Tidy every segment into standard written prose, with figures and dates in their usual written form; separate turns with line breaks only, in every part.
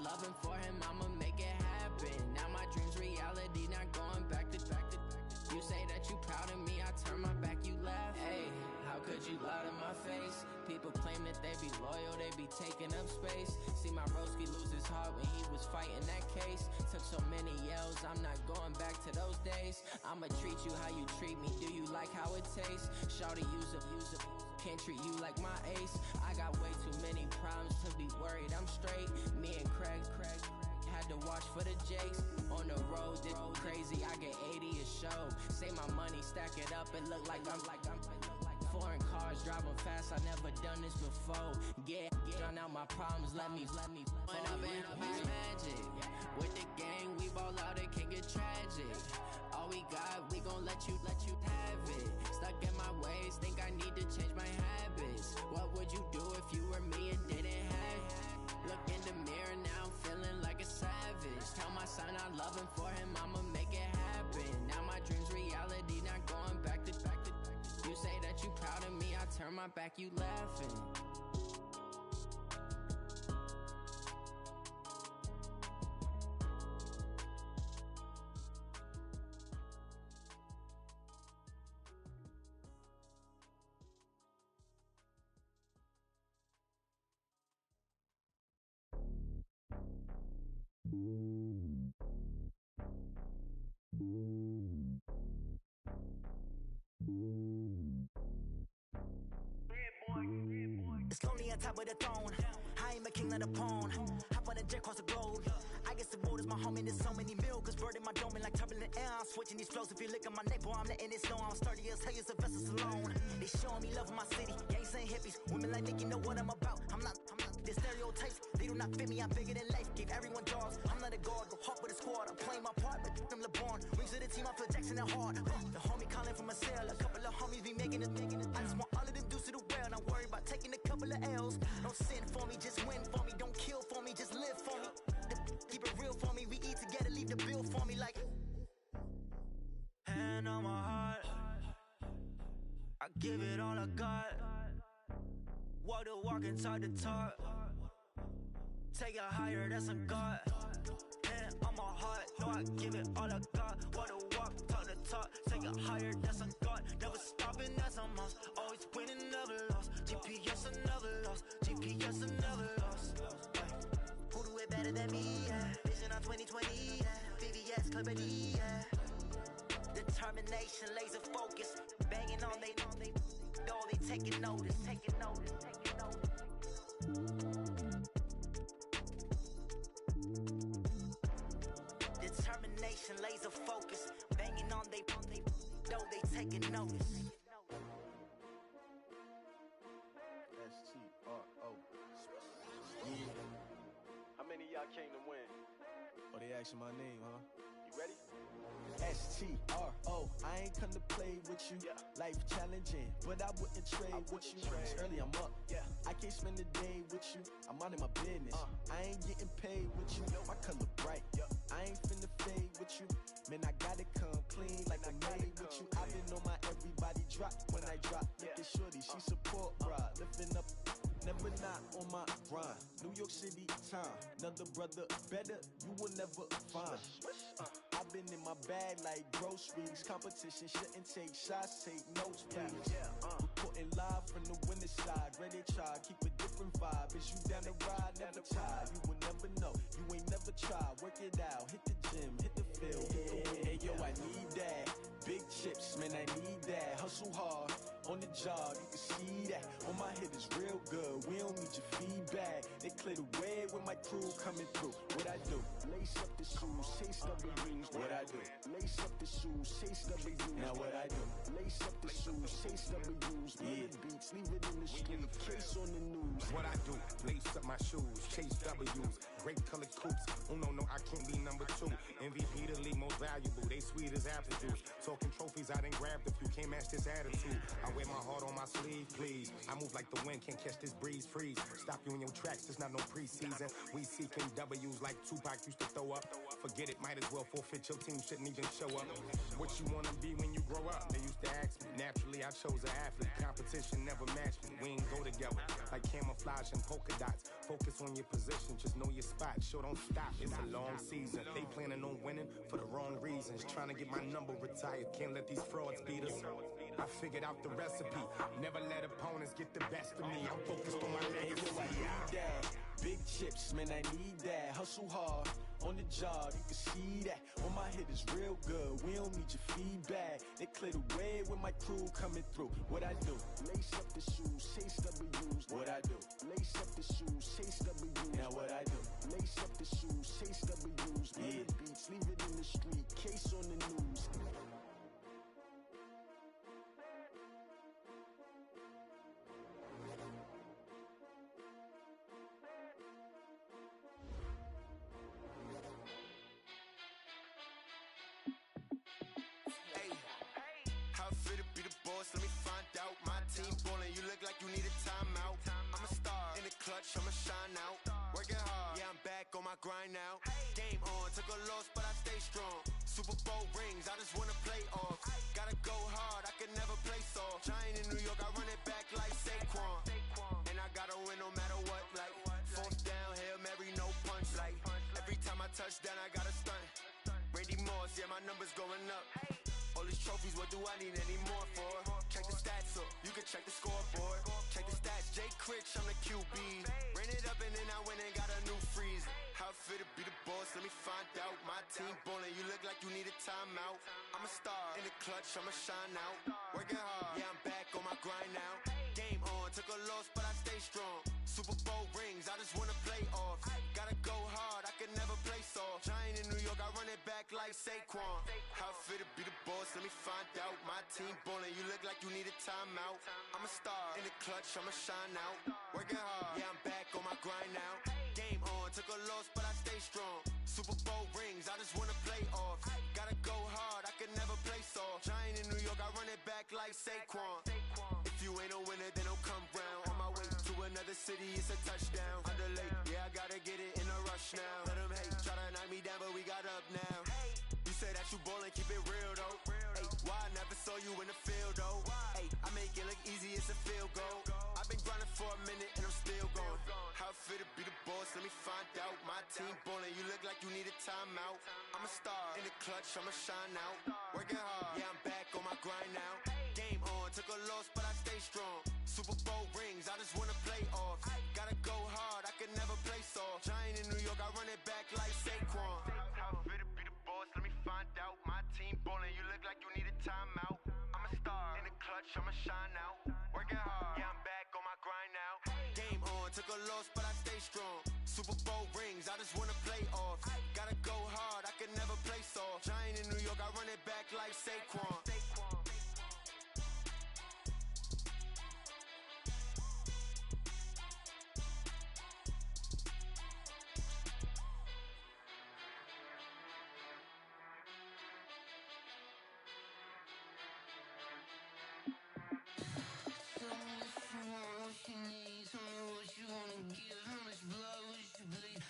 loving for him, I'ma make it happen. Now my dream's reality, not going back to. You say that you proud of me, I turn my back, you laugh. Hey, how could you lie to my face? People claim that they be loyal, they be taking up space. See my broski lose his heart when he was fighting that case. Took so many yells, I'm not going back to those days. I'ma treat you how you treat me, do you like how it tastes? Shawty, use up, can't treat you like my ace. I got way too many problems to be worried, I'm straight. Me and Craig had to watch for the Jakes. On the road, did crazy, I get 80 a show. Say my money, stack it up, it look like I'm foreign cars, driving fast, I never done this before. Get drown out my problems, let me When up in a beach magic. With the gang, we ball out, it can get tragic. All we got, we gon' let you have it. Stuck in my ways, think I need to change my habits. What would you do if you were me and didn't have it? Look in the mirror now, I'm feeling like a savage. Tell my son I love him, for him I'ma make it happen. Now my dream's reality, not going back to. You say that you proud of me, I turn my back, you laughing.
It's lonely on top of the throne. I am a king of the pawn. Hop on a jet across the globe. I guess the road is my home and there's so many mil. Cause bird in my dome and like turbulent air. I'm switching these flows. If you look at my neck, boy, I'm letting it snow. I'm sturdy as hell as a vessel alone. They showing me love in my city. Gangs saying hippies. Women like Nicki know what I'm about. I'm not the stereotypes. They do not fit me. I'm bigger than life. Gave everyone jobs. I'm not a guard. Go hawk with a squad. I'm playing my part, but I'm LeBron. Rings to the team. I feel Jackson and hard. The homie calling from a cell. A couple of homies be making it. I just want all of them dudes to the well. Not worry about taking a couple of L's. Don't sin for me, just win for me. Don't kill for me, just live for me. Keep it real for me. We eat together, leave the bill for me like. Hand on my heart, I give it all I got. Walk the walk and talk the talk. Take it higher, that's a God. Hand on my heart, no, I give it all I got. Walk the walk, talk the talk. Take it higher, that's a God. Never stopping, that's a must. Always winning, never lost. GPS, I never lost. GPS, I never lost. Who do it better than me? Yeah. Vision on 2020. Yeah. VVS, Clarity. Yeah. Determination, laser focus. Banging on they taking notice. Determination, laser focus. Banging on they taking notice.
STRO. How many of y'all came to win? Oh, they asking my name, huh? You ready? STRO. I ain't come to play with you. Yeah. Life challenging, but I wouldn't trade with you. It's early, I'm up. Yeah. I can't spend the day with you. I'm minding my business. I ain't getting paid with you. My color bright. I ain't finna fade with you. Man, I gotta come clean like I made with you. I've been on my everybody drop when I drop. Look at shorty, she support ride. Lifting up, never not on my grind. New York City time, another brother better, you will never find. I've been in my bag like groceries. Competition shouldn't take shots, take notes, please. Reporting live from the winter side. Ready to try, keep a different vibe. Is you down the ride, never tired. You will never know, you ain't never tried. Work it out, hit the gym, hit the field. Hey yo, I need that. Big chips, man, I need that. Hustle hard, on the job, you can see that. On my head is real good, we don't need your feedback. They clear the way with my crew coming through. What I do? Lace up the shoes, chase W's. What I do? Lace up the shoes, chase W's. Now what I do? Lace up the shoes, chase W's. Yeah. Beats, leave it in the street, case on the news.
What I do? Lace up my shoes, chase W's. Great color coops. Oh no, I can't be number 2. MVP the league most valuable. They sweet as apple juice. Talking trophies, I done grabbed a few. Can't match this attitude. I wear my heart on my sleeve, please. I move like the wind, can't catch this breeze, freeze. Stop you in your tracks, there's not no preseason. We seeking W's like Tupac used to throw up. Forget it, might as well forfeit. Your team shouldn't even show up. What you wanna be when you grow up? They used to ask me. Naturally, I chose an athlete. Competition never matched me. We ain't go together like camouflage and polka dots. Focus on your position, just know your spot, show don't stop, it's a long season. They planning on winning for the wrong reasons. Trying to get my number retired, can't let these frauds beat us. I figured out the recipe, never let opponents get the best of me. I'm focused on my legacy.
I need that. Big chips, man, I need that. Hustle hard, on the job, you can see that. When my hit is real good, we don't need your feedback. They clear the way with my crew coming through. What I do? Lace up the shoes, chase W's. What I do? Lace up the shoes, chase W's. Now what I do? Lace up the shoes, chase W's. Yeah. Beats, leave it in the street, case on the news.
How fit to be the boss? Let me find out. My team ballin', you look like you need a timeout. I'm a star in the clutch, I'ma shine out. Working hard, yeah, I'm back on my grind now. Game on, took a loss, but I stay strong. Super Bowl rings, I just wanna play off. Gotta go hard, I can never play soft. Giant in New York, I run it back like Saquon. And I gotta win no matter what, like fourth down, Hail Mary, no punch. Like every time I touch down, I gotta stunt. Randy Moss, yeah, my numbers going up. All these trophies, what do I need any more for? Check the stats up, you can check the scoreboard. Check the stats, Jay Critch, I'm the QB. Ran it up and then I went and got a new freeze. How fit to be the boss, let me find out. My team ballin', you look like you need a timeout. I'm a star in the clutch, I'ma shine out. Working hard, yeah, I'm back on my grind now. Game on, took a loss, but I stay strong. Super Bowl rings, I just wanna play off. Gotta go hard, I can never play soft. Giant in New York, I run it back like Saquon. How fit to be the boss, let me find out. My team ballin', you look like you need a timeout. I'm a star in the clutch, I'ma shine out. Working hard, yeah, I'm back on my grind now. Game on, took a loss, but I stay strong. Super Bowl rings, I just wanna play off. Gotta go hard, I can never play soft. Giant in New York, I run it back like Saquon. If you ain't a winner, then don't come round. On my way to another city, it's a touchdown. Underlay, yeah, I gotta get it in a rush now. Let them hate, try to knock me down, but we got up now. You say that you ballin', keep it real though. Hey, why I never saw you in the field though? Hey, I make it look easy, it's a field goal. I've been grinding for a minute and I'm still going. How fit to be the boss, let me find out. My team ballin', you look like you need a timeout. I'm a star in the clutch, I'ma shine out. Working hard, yeah, I'm back on my grind now. Game on, took a loss, but I stay strong. Super Bowl rings, I just wanna play off. Gotta go hard, I can never play soft. Giant in New York, I run it back like Saquon. How fit to be the boss, let me find out. My team ballin', you look like you need a timeout. I'm a star in the clutch, I'ma shine out. Working hard, yeah, I'm back on my grind now. Game on, took a loss, but I stay strong. Super Bowl rings, I just wanna play off. Gotta go hard, I can never play soft. Giant in New York, I run it back like Saquon.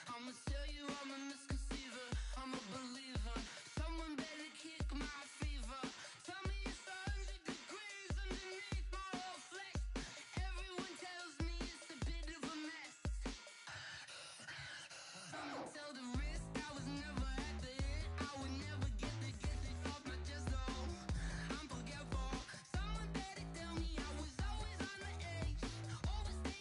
I'ma tell you I'm a misconceiver, I'm a believer. Someone better kick my fever. Tell me it's 100 degrees underneath my whole flesh. Everyone tells me it's a bit of a mess. I'ma tell the risk I was never at the hit. I would never get it off my chest though. I'm forgetful. Someone better tell me I was always on the edge. Overstaying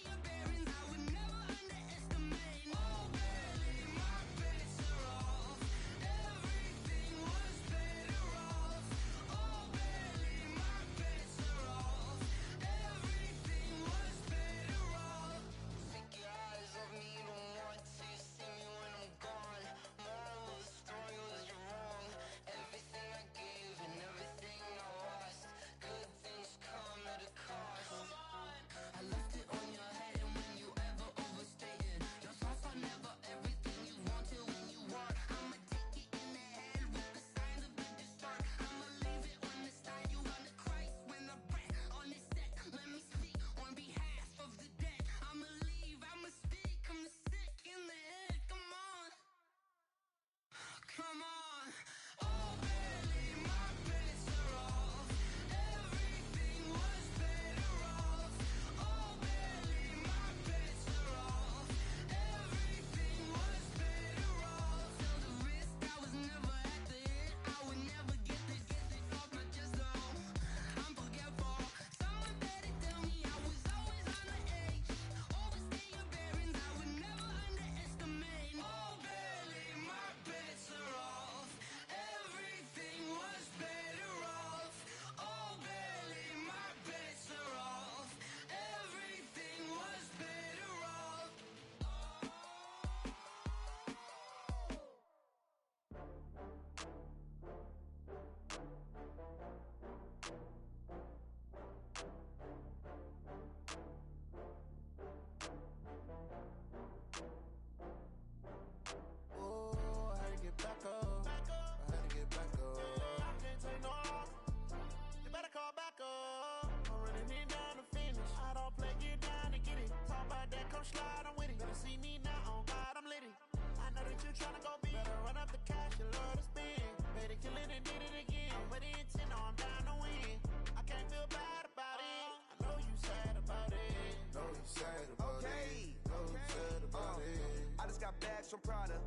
bags from Prada.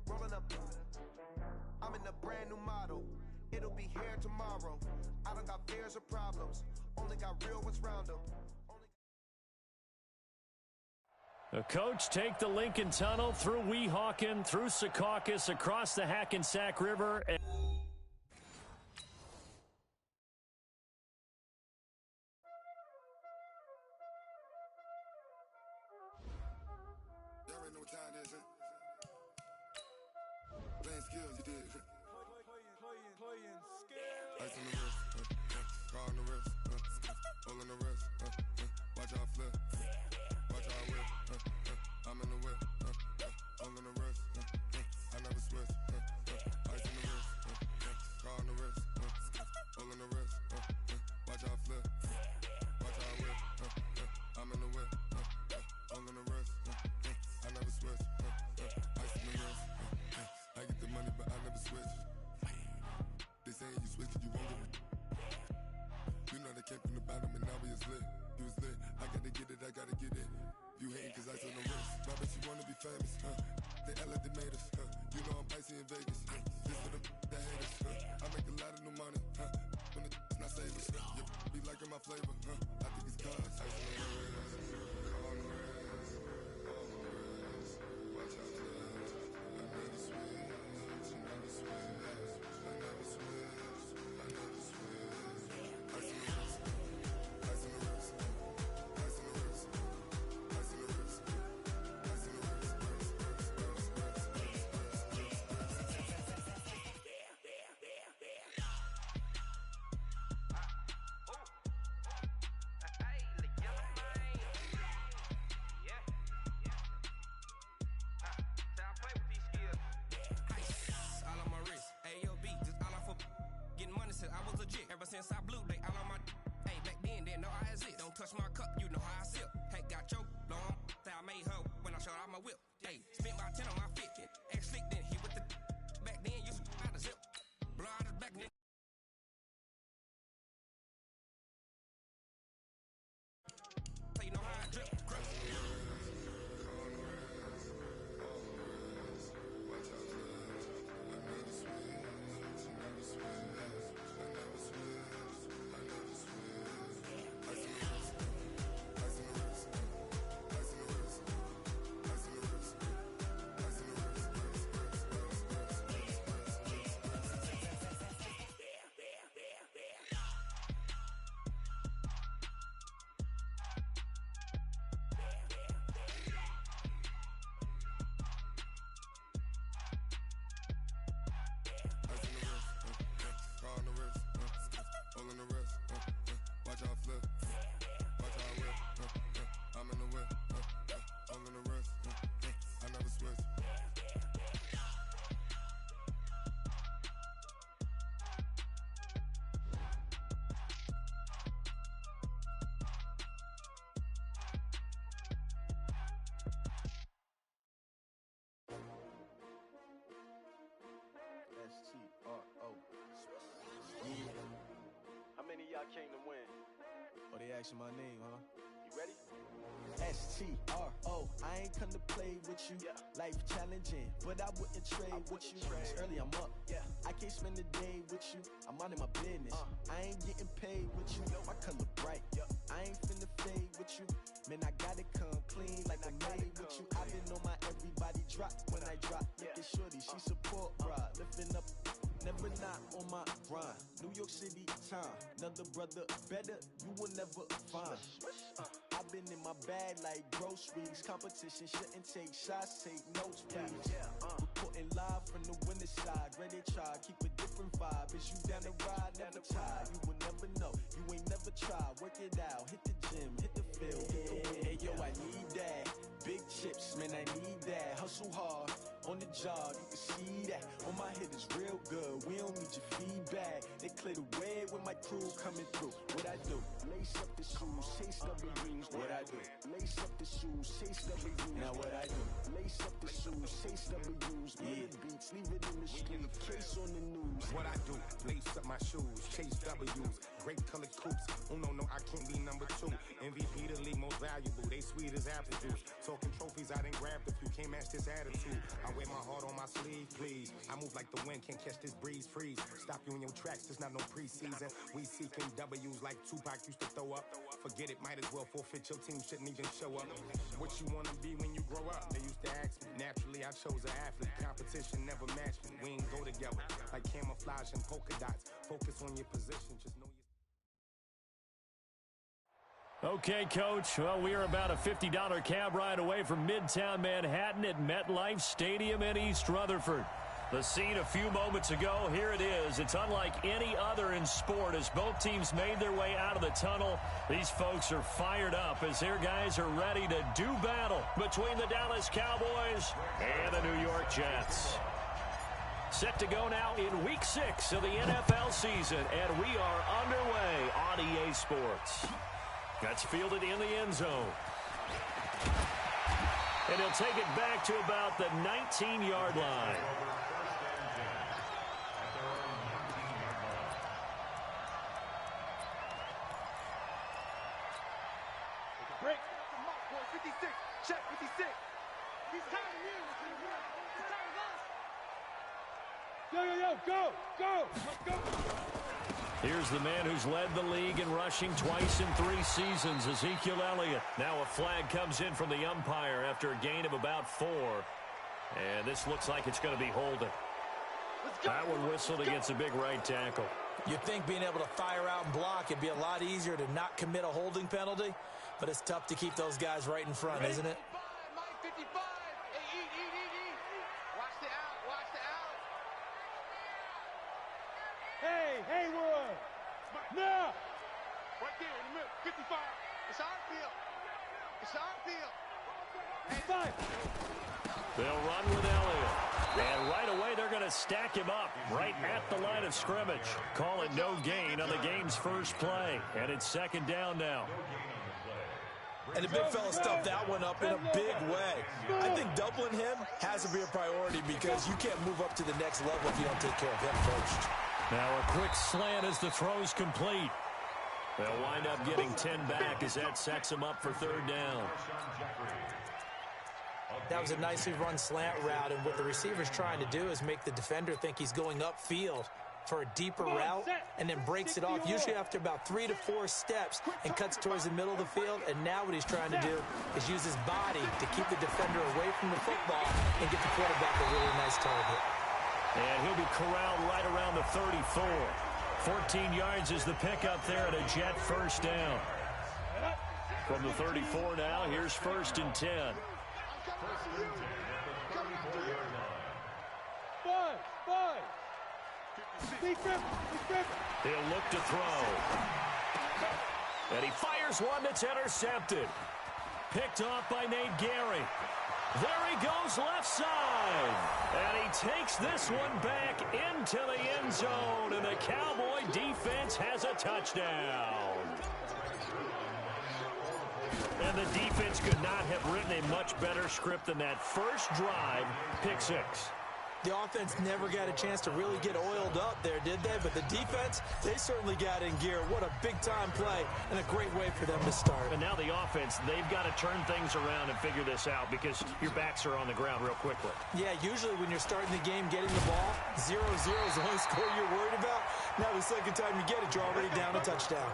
Rolling up. I'm in a brand new model. It'll be here tomorrow. I don't got fears or problems. Only got real ones round them.
The coach take the Lincoln Tunnel through Weehawken, through Secaucus, across the Hackensack River.
Playing skills, you did. Playing skills. Ice on the wrist, car on the wrist, all on the wrist, watch out flip, watch out whip, I'm in the whip, all on the wrist, I never switch, ice on the wrist, car on the wrist, all on the wrist, watch out flip, watch out whip, I'm in the whip, all on the wrist, I never switch, ice on the wrist. I get the money, but I never switch. They saying you switch it, you won't get it. You know they came from the bottom and now we is lit. You was lit, I gotta get it, I gotta get it. You hating cause I on the wrist. My bitch, you wanna be famous, They act like they made us, You know I'm icy in Vegas, This for the that hate us, I make a lot of new money, When the not save us, You be liking my flavor, I think it's cause ice on the wrist, on the wrist, on the wrist. Watch out, I never switch.
Ever since I blew, they all on my hey, back then, didn't know I exist. Don't touch my cup, you know how I sip. Hey, got your long, say I made her when I showed out my whip. Hey, spent my 10 on my fit. Ex-slick, then he with the back then, used to out the zip. Blow out his back then. So you know how I drip.
Y'all came to win. Oh, they asking my name, huh? You ready? S-T-R-O, I ain't come to play with you. Life challenging, but I wouldn't trade with you. It's early, I'm up. I can't spend the day with you. I'm minding my business. I ain't getting paid with you. My color bright. I ain't finna fade with you. Man, I gotta come clean like I made with you. I been on my everybody drop when I drop. Look at shorty, she support, bruh. Lifting up. Never not on my grind. New York City time. Another brother better, you will never find. I've been in my bag like groceries. Competition shouldn't take shots, take notes, please. Reporting live from the winner side. Ready to try, keep a different vibe. Is you down the ride, never tired. You will never know, you ain't never tried. Work it out, hit the gym, hit the field, hit the win. Hey yo, I need that. Big chips, man, I need that. Hustle hard. On the job, you can see that. On my hit is real good. We don't need your feedback. They clear the way when my crew coming through. What I do? Lace up the shoes, chase double rings. What I do? Lace up the shoes, chase double rings. Now what I do? Lace up the shoes, chase double rings. Murder beats, leave it in the street. Case on the news.
What I do, lace up my shoes, chase W's, great colored coops. No, I can't be number 2. MVP the league most valuable, they sweet as apple juice. Talking trophies, I done grabbed a few, can't match this attitude. I wear my heart on my sleeve, please. I move like the wind, can't catch this breeze, freeze. Stop you in your tracks, there's not no preseason. We seeking W's like Tupac used to throw up. Forget it, might as well forfeit, your team shouldn't even show up. What you wanna be when you grow up? They used to ask me. Naturally, I chose an athlete. Competition never matched me. We ain't go together like camouflage and polka dots. Focus on your position, just know your...
Okay, Coach. Well, we are about a $50 cab ride away from Midtown Manhattan at MetLife Stadium in East Rutherford. The scene a few moments ago, here it is. It's unlike any other in sport as both teams made their way out of the tunnel. These folks are fired up as their guys are ready to do battle between the Dallas Cowboys and the New York Jets. Set to go now in Week 6 of the NFL season, and we are underway on EA Sports. That's fielded in the end zone. And he'll take it back to about the 19-yard line.
Break. 56. Check 56. He's timing you. He's timing us. Yo, go. Let's go.
Here's the man who's led the league in rushing twice in 3 seasons, Ezekiel Elliott. Now a flag comes in from the umpire after a gain of about 4. And this looks like it's going to be holding. That one whistled against a big right tackle.
You'd think being able to fire out and block it'd be a lot easier to not commit a holding penalty, but it's tough to keep those guys right in front, isn't it?
Mike 55. Hey, eat. Watch the out. Hey, Haywood. Now. Right there in the middle. 55. It's our field. Hey, 5.
They'll run with Elliott. And right away, they're going to stack him up right at the line of scrimmage. Call it no gain on the game's first play. And it's 2nd down now.
And the big fella stuffed that one up in a big way. I think doubling him has to be a priority because you can't move up to the next level if you don't take care of him first.
Now a quick slant as the throw's complete. They'll wind up getting 10 back as that sets them up for 3rd down.
That was a nicely run slant route, and what the receiver's trying to do is make the defender think he's going upfield for a deeper route and then breaks it off, usually after about 3 to 4 steps, and cuts towards the middle of the field. And now what he's trying to do is use his body to keep the defender away from the football and get the quarterback a really nice target.
And he'll be corralled right around the 34. 14 yards is the pickup there at a Jet 1st down. From the 34 now, here's 1st and 10.
Five.
He'll look to throw. And he fires one that's intercepted. Picked off by Nate Gary. There he goes left side. And he takes this one back into the end zone. And the Cowboy defense has a touchdown. And the defense could not have written a much better script than that first drive, pick 6.
The offense never got a chance to really get oiled up there, did they? But the defense, they certainly got in gear. What a big-time play and a great way for them to start.
And now the offense, they've got to turn things around and figure this out because your backs are on the ground real quickly.
Yeah, usually when you're starting the game getting the ball, 0-0 is the only score you're worried about. Now the second time you get it, you're already down a touchdown.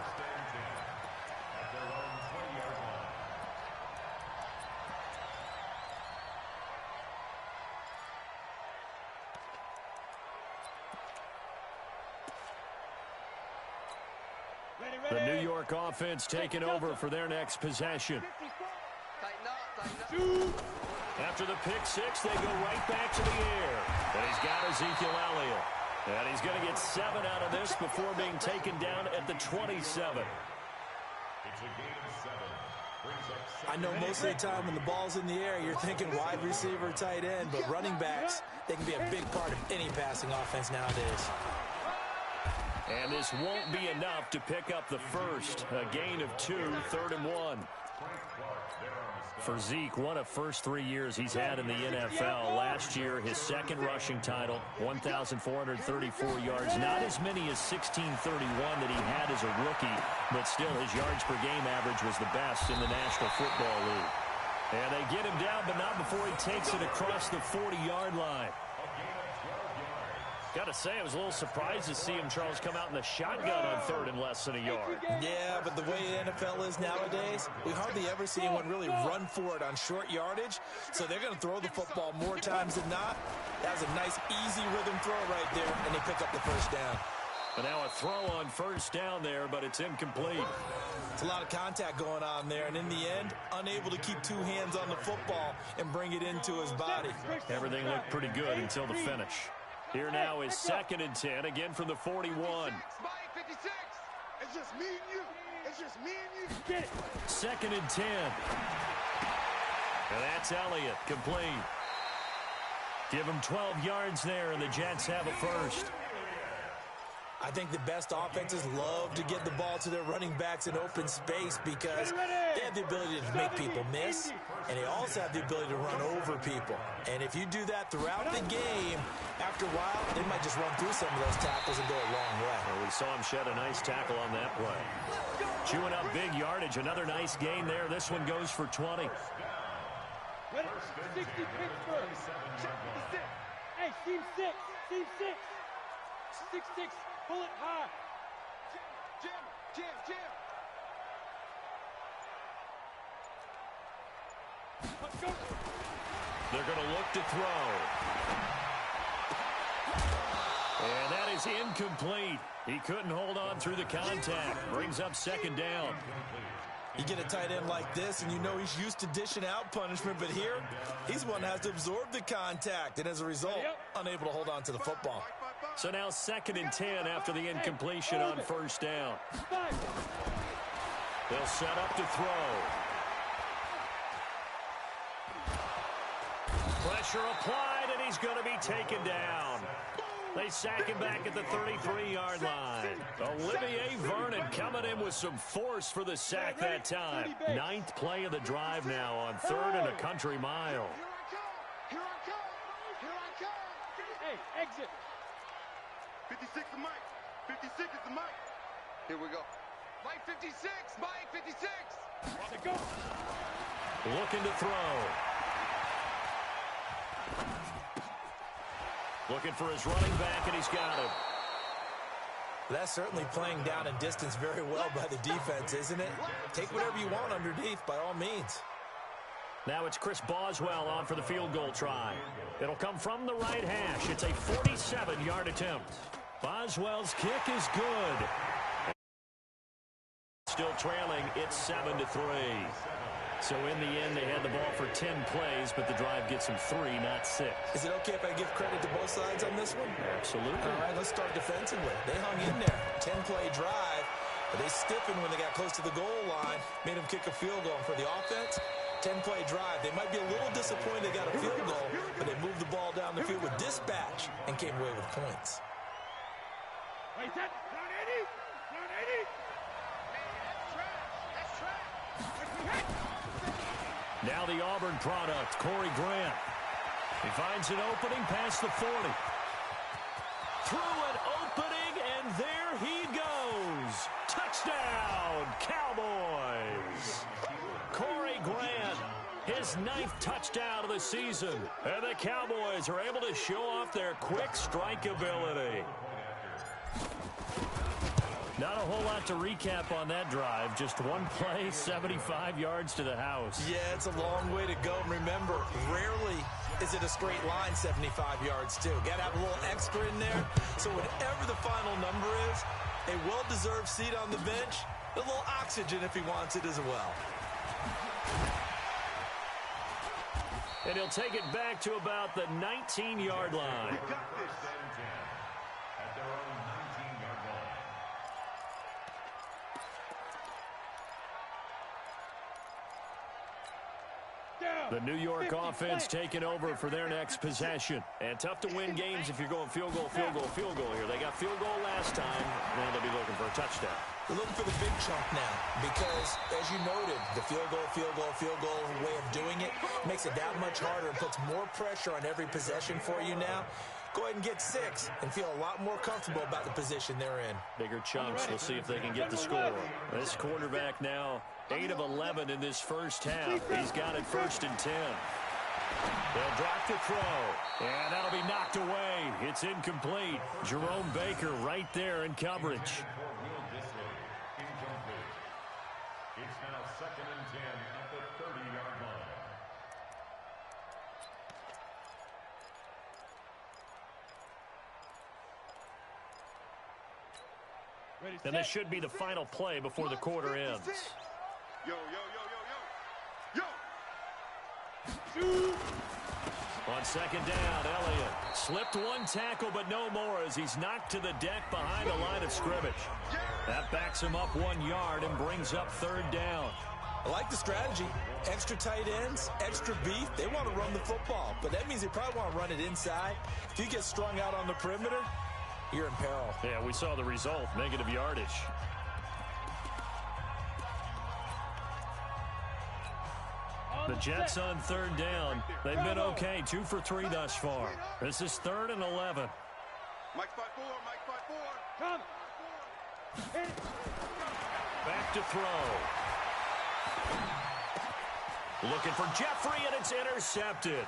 The New York offense taking over for their next possession. After the pick 6, they go right back to the air. And he's got Ezekiel Elliott. And he's going to get 7 out of this before being taken down at the 27.
I know most of the time when the ball's in the air, you're thinking wide receiver, tight end, but running backs, they can be a big part of any passing offense nowadays.
And this won't be enough to pick up the first. A gain of 2, 3rd and 1. For Zeke, what a first 3 years he's had in the NFL. Last year, his second rushing title, 1,434 yards. Not as many as 1,631 that he had as a rookie, but still his yards per game average was the best in the National Football League. And they get him down, but not before he takes it across the 40-yard line. Got to say, I was a little surprised to see him, Charles, come out in the shotgun on 3rd and less than a yard.
Yeah, but the way the NFL is nowadays, we hardly ever see anyone really run for it on short yardage. So they're going to throw the football more times than not. That was a nice, easy rhythm throw right there, and they pick up the first down.
But now a throw on first down there, but it's incomplete.
It's a lot of contact going on there, and in the end, unable to keep 2 hands on the football and bring it into his body.
Everything looked pretty good until the finish. Here now is 2nd and 10, again from the 41.
It's just me and you. It's just me and you. Get it.
2nd and 10. And that's Elliott, complete. Give him 12 yards there, and the Jets have a first.
I think the best offenses love to get the ball to their running backs in open space because they have the ability to make people miss, and they also have the ability to run over people. And if you do that throughout the game, after a while, they might just run through some of those tackles and go a long way.
Well, we saw him shed a nice tackle on that play. Chewing up big yardage. Another nice gain there. This one goes for 20.
Ready? 60 Pittsburgh. Hey, team 6. Team 6. 6-6. Pull it high. Jam. Let's go.
They're going to look to throw. And that is incomplete. He couldn't hold on through the contact. Brings up 2nd down.
You get a tight end like this, and you know he's used to dishing out punishment, but here, he's the one that has to absorb the contact, and as a result, unable to hold on to the football.
So now 2nd and 10 after the incompletion on first down. They'll set up to throw. Pressure applied, and he's going to be taken down. They sack him back at the 33-yard line. Olivier Vernon coming in with some force for the sack that time. 9th play of the drive now on 3rd and a country mile.
Here I come.
Hey, exit.
56 is Mike. 56 is the Mike. Here we go. Mike 56. Mike 56.
Let's go.
Looking to throw. Looking for his running back, and he's got him.
That's certainly playing down and distance very well by the defense, isn't it? Take whatever you want underneath, by all means.
Now it's Chris Boswell on for the field goal try. It'll come from the right hash. It's a 47-yard attempt. Boswell's kick is good. Still trailing, it's 7-3. So in the end, they had the ball for 10 plays, but the drive gets them 3, not 6.
Is it okay if I give credit to both sides on this one?
Absolutely.
All right, let's start defensively. They hung in there. 10-play drive, but they stiffened when they got close to the goal line, made them kick a field goal. For the offense, 10-play drive. They might be a little disappointed they got a field goal, but they moved the ball down the field with dispatch and came away with points.
Wait, that. Down 80. Down 80.
Now the Auburn product, Corey Grant. He finds an opening past the 40. Through an opening, and there he goes. Touchdown, Cowboys. Corey Grant, his 9th touchdown of the season. And the Cowboys are able to show off their quick strike ability. Not a whole lot to recap on that drive. Just one play, 75 yards to the house.
Yeah, it's a long way to go. And remember, rarely is it a straight line 75 yards, too. Got to have a little extra in there. So whatever the final number is, a well-deserved seat on the bench, a little oxygen if he wants it as well.
And he'll take it back to about the 19-yard line.
Down.
The New York offense taking over for their next possession. And tough to win games if you're going field goal, field goal, field goal here. They got field goal last time. Now they'll be looking for a touchdown.
They're looking for the big chunk now because, as you noted, the field goal way of doing it makes it that much harder and puts more pressure on every possession for you now. Go ahead and get 6 and feel a lot more comfortable about the position they're in.
Bigger chunks. We'll see if they can get the score. This quarterback now 8 of 11 in this first half. He's got it 1st and 10. They'll drop to throw, and that'll be knocked away. It's incomplete. Jerome Baker right there in coverage.
It's now 2nd and 10 at the 30-yard line.
And this should be the final play before the quarter ends.
Yo, yo, yo, yo, yo. Shoot.
On 2nd down, Elliott slipped one tackle, but no more as he's knocked to the deck behind the line of scrimmage. That backs him up 1 yard and brings up 3rd down.
I like the strategy. Extra tight ends, extra beef. They want to run the football, but that means they probably want to run it inside. If you get strung out on the perimeter, you're in peril.
Yeah, we saw the result, negative yardage. The Jets on 3rd down. They've been okay, 2 for 3 thus far. This is 3rd and 11.
Mike 5-4, Mike 5-4.
Come.
Back to throw. Looking for Jeffrey, and it's intercepted.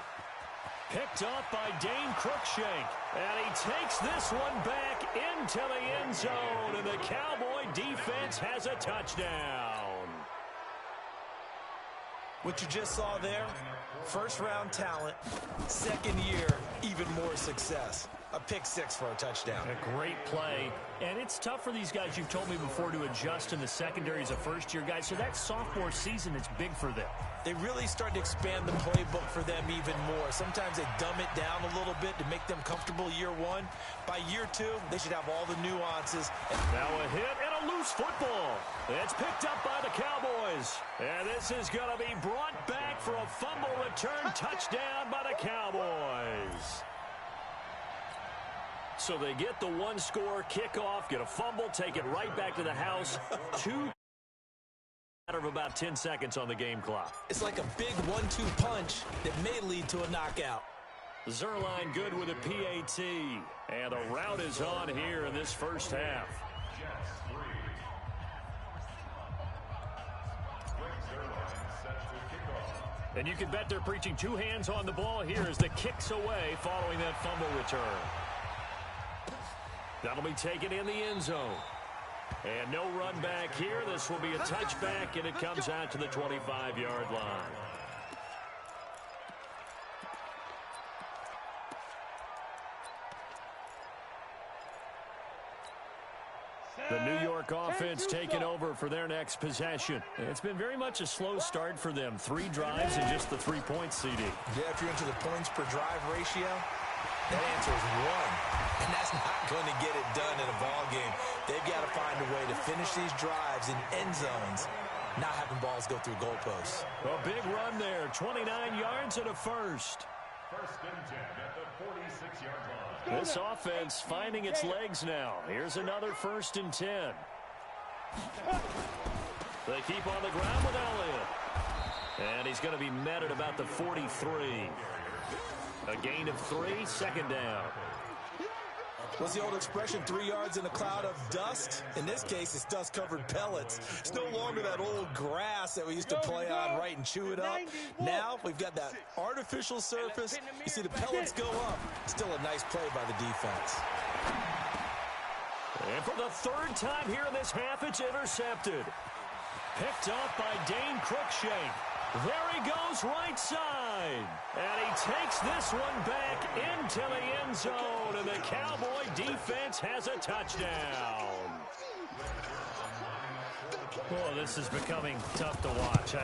Picked up by Dane Cruikshank. And he takes this one back into the end zone. And the Cowboy defense has a touchdown.
What you just saw there, 1st-round talent, 2nd year, even more success. A pick 6 for a touchdown.
A great play. And it's tough for these guys, you've told me before, to adjust in the secondary as a first-year guy. So that sophomore season is big for them.
They really start to expand the playbook for them even more. Sometimes they dumb it down a little bit to make them comfortable year 1. By year 2, they should have all the nuances.
Now a hit and a loose football. It's picked up by the Cowboys. And this is going to be brought back for a fumble return touchdown by the Cowboys. So they get the 1-score kickoff, get a fumble, take it right back to the house. 2 out of about 10 seconds on the game clock.
It's like a big 1-2 punch that may lead to a knockout.
Zerline good with a PAT. And the route is on here in this first half. And you can bet they're preaching 2 hands on the ball here as the kick's away following that fumble return. That'll be taken in the end zone. And no run back here. This will be a touchback, and it comes out to the 25-yard line. The New York offense taking over for their next possession. It's been very much a slow start for them. 3 drives and just the 3 points, CD.
Yeah, if you're into the points per drive ratio, that answer is 1. And that's not going to get it done in a ball game. They've got to find a way to finish these drives in end zones, not having balls go through goalposts.
A big run there, 29 yards and a first.
1st and 10 at the 46-yard line.
This offense finding its legs now. Here's another 1st and 10. They keep on the ground with Elliott. And he's going to be met at about the 43. A gain of 3, 2nd down.
What's the old expression, 3 yards in a cloud of dust? In this case, it's dust-covered pellets. It's no longer that old grass that we used to play on, right, and chew it up. Now we've got that artificial surface. You see the pellets go up. Still a nice play by the defense.
And for the 3rd time here in this half, it's intercepted. Picked up by Dane Cruikshank. There he goes right side. And he takes this one back into the end zone. And the Cowboy defense has a touchdown. Well, this is becoming tough to watch.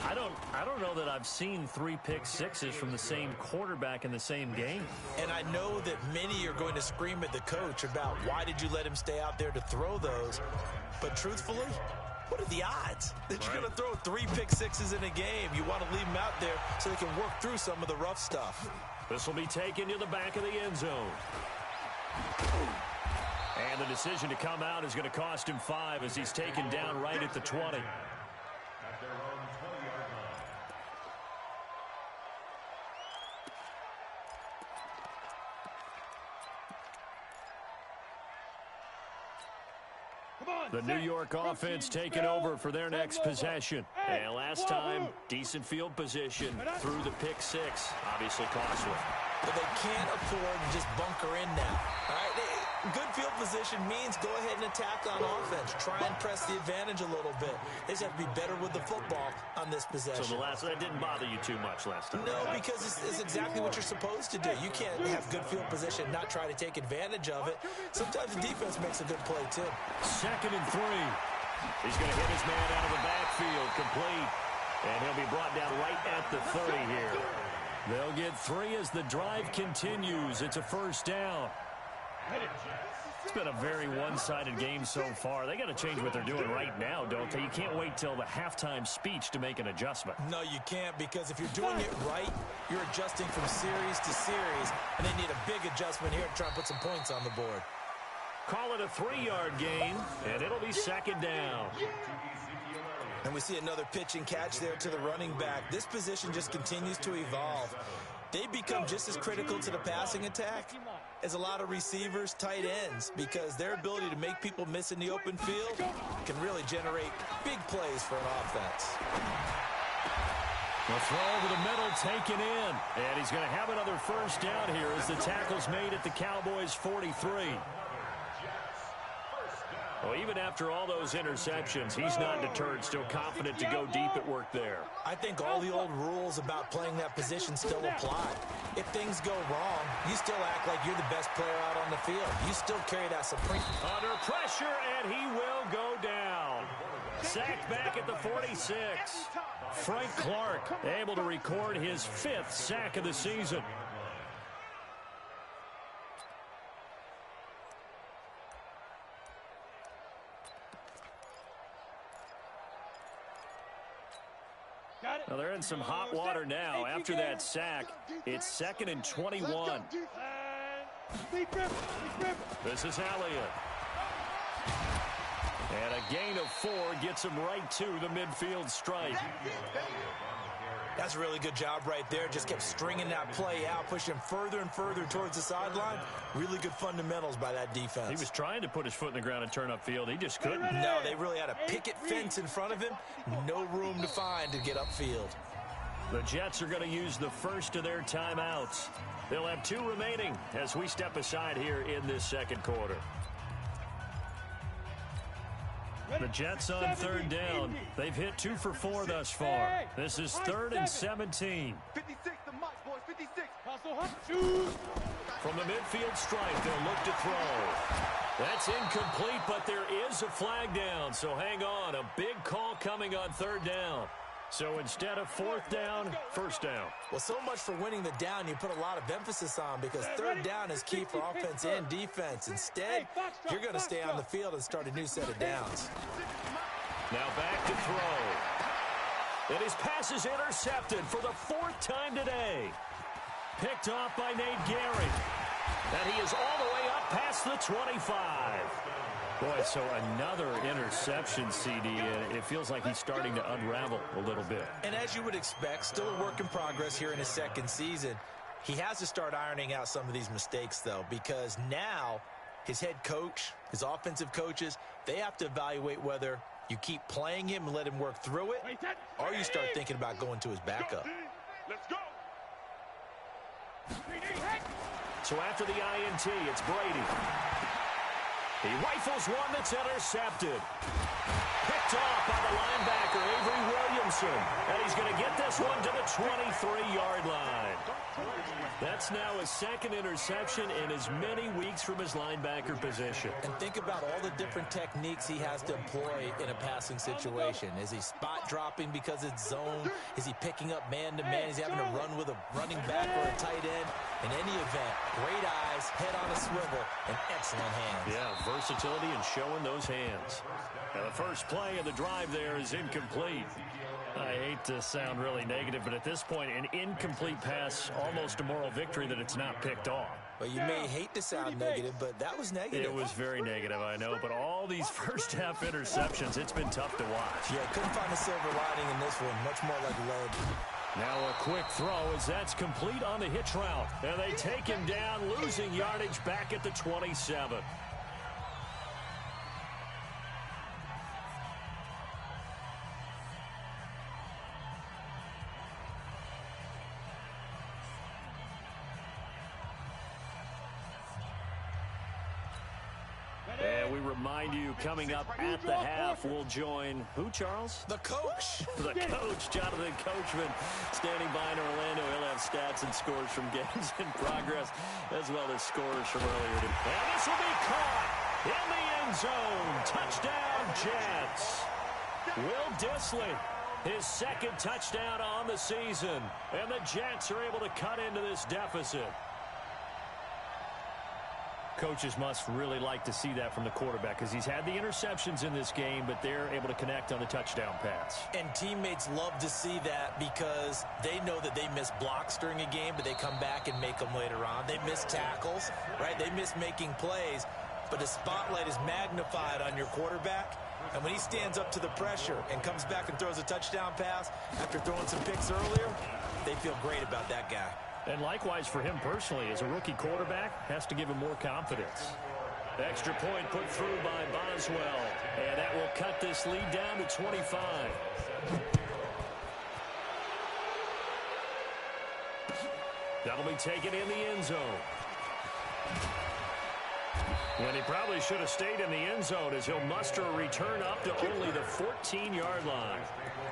I don't know that I've seen 3 pick sixes from the same quarterback in the same game.
And I know that many are going to scream at the coach about why did you let him stay out there to throw those. But truthfully, What are the odds that you're going to throw 3 pick sixes in a game? You want to leave them out there so they can work through some of the rough stuff.
This will be taken to the back of the end zone. And the decision to come out is going to cost him 5 as he's taken down right at the 20.
At their own 20-yard line.
The New York offense taking over for their next possession. And last time, decent field position through the pick 6. Obviously costly.
But they can't afford to just bunker in now. All right, good field position means go ahead and attack on offense. Try and press the advantage a little bit. They just have to be better with the football on this possession.
So that didn't bother you too much last time?
No, because it's exactly what you're supposed to do. You can't have good field position and not try to take advantage of it. Sometimes the defense makes a good play, too.
2nd and 3. He's going to hit his man out of the backfield, complete. And he'll be brought down right at the 30 here. They'll get 3 as the drive continues. It's a first down. It's been a very one-sided game so far. They got to change what they're doing right now, don't they? You can't wait till the halftime speech to make an adjustment.
No, you can't, because if you're doing it right, you're adjusting from series to series, and they need a big adjustment here to try and put some points on the board.
Call it a 3-yard gain, and it'll be 2nd down.
And we see another pitch and catch there to the running back. This position just continues to evolve. They become just as critical to the passing attack as a lot of receivers, tight ends, because their ability to make people miss in the open field can really generate big plays for an offense.
The throw over the middle taken in, and he's going to have another first down here as the tackle's made at the Cowboys' 43. Well, even after all those interceptions, he's not deterred, still confident to go deep at work there.
I think all the old rules about playing that position still apply. If things go wrong, you still act like you're the best player out on the field. You still carry that supreme...
Under pressure, and he will go down. Sacked back at the 46. Frank Clark able to record his 5th sack of the season. Well, they're in some hot water now. After that sack, it's 2nd and 21. This is Elliott. And a gain of 4 gets him right to the midfield stripe.
That's a really good job right there. Just kept stringing that play out, pushing him further and further towards the sideline. Really good fundamentals by that defense.
He was trying to put his foot in the ground and turn upfield. He just couldn't.
No, they really had a picket fence in front of him. No room to find to get upfield.
The Jets are going to use the first of their timeouts. They'll have 2 remaining as we step aside here in this 2nd quarter. The Jets on 3rd down. They've hit 2 for 4 thus far. This is 3rd and 17.
56 the mic, boys, 56.
From the midfield stripe, they'll look to throw. That's incomplete, but there is a flag down, so hang on. A big call coming on 3rd down. So instead of 4th down, 1st down.
Well, so much for winning the down you put a lot of emphasis on, because 3rd down is key for offense and defense. Instead, you're going to stay on the field and start a new set of downs.
Now back to throw. And his pass is intercepted for the 4th time today. Picked off by Nate Gehring. And he is all the way up past the 25. Boy, so another interception, CD, and it feels like he's starting to unravel a little bit.
And as you would expect, still a work in progress here in his 2nd season. He has to start ironing out some of these mistakes, though, because now his head coach, his offensive coaches, they have to evaluate whether you keep playing him and let him work through it, or you start thinking about going to his backup.
Let's go.
So after the INT, it's Brady. He rifles one that's intercepted. Picked off by the linebacker, Avery Williams. Williamson. And he's going to get this one to the 23-yard line. That's now his second interception in as many weeks from his linebacker position.
And think about all the different techniques he has to employ in a passing situation. Is he spot dropping because it's zone? Is he picking up man-to-man? Is he having to run with a running back or a tight end? In any event, great eyes, head on a swivel, and excellent hands.
Yeah, versatility and showing those hands. Now the first play of the drive there is incomplete. I hate to sound really negative, but at this point, an incomplete pass, almost a moral victory that it's not picked off.
Well, you may hate to sound negative, but that was negative.
It was very negative, I know, but all these first-half interceptions, it's been tough to watch.
Yeah, couldn't find a silver lining in this one, much more like lead.
Now a quick throw as that's complete on the hitch route. And they take him down, losing yardage back at the 27. And we remind you, coming up at the half, we'll join who, Charles?
The coach.
The coach, Jonathan Coachman, standing by in Orlando. He'll have stats and scores from games in progress, as well as scores from earlier today. And this will be caught in the end zone. Touchdown, Jets. Will Dissly, his second touchdown on the season. And the Jets are able to cut into this deficit. Coaches must really like to see that from the quarterback because he's had the interceptions in this game, but they're able to connect on the touchdown pass.
And teammates love to see that because they know that they miss blocks during a game, but they come back and make them later on. They miss tackles, right? They miss making plays, but the spotlight is magnified on your quarterback. And when he stands up to the pressure and comes back and throws a touchdown pass after throwing some picks earlier, they feel great about that guy.
And likewise for him personally, as a rookie quarterback, has to give him more confidence. Extra point put through by Boswell. And that will cut this lead down to 25. That'll be taken in the end zone. And he probably should have stayed in the end zone as he'll muster a return up to only the 14-yard line.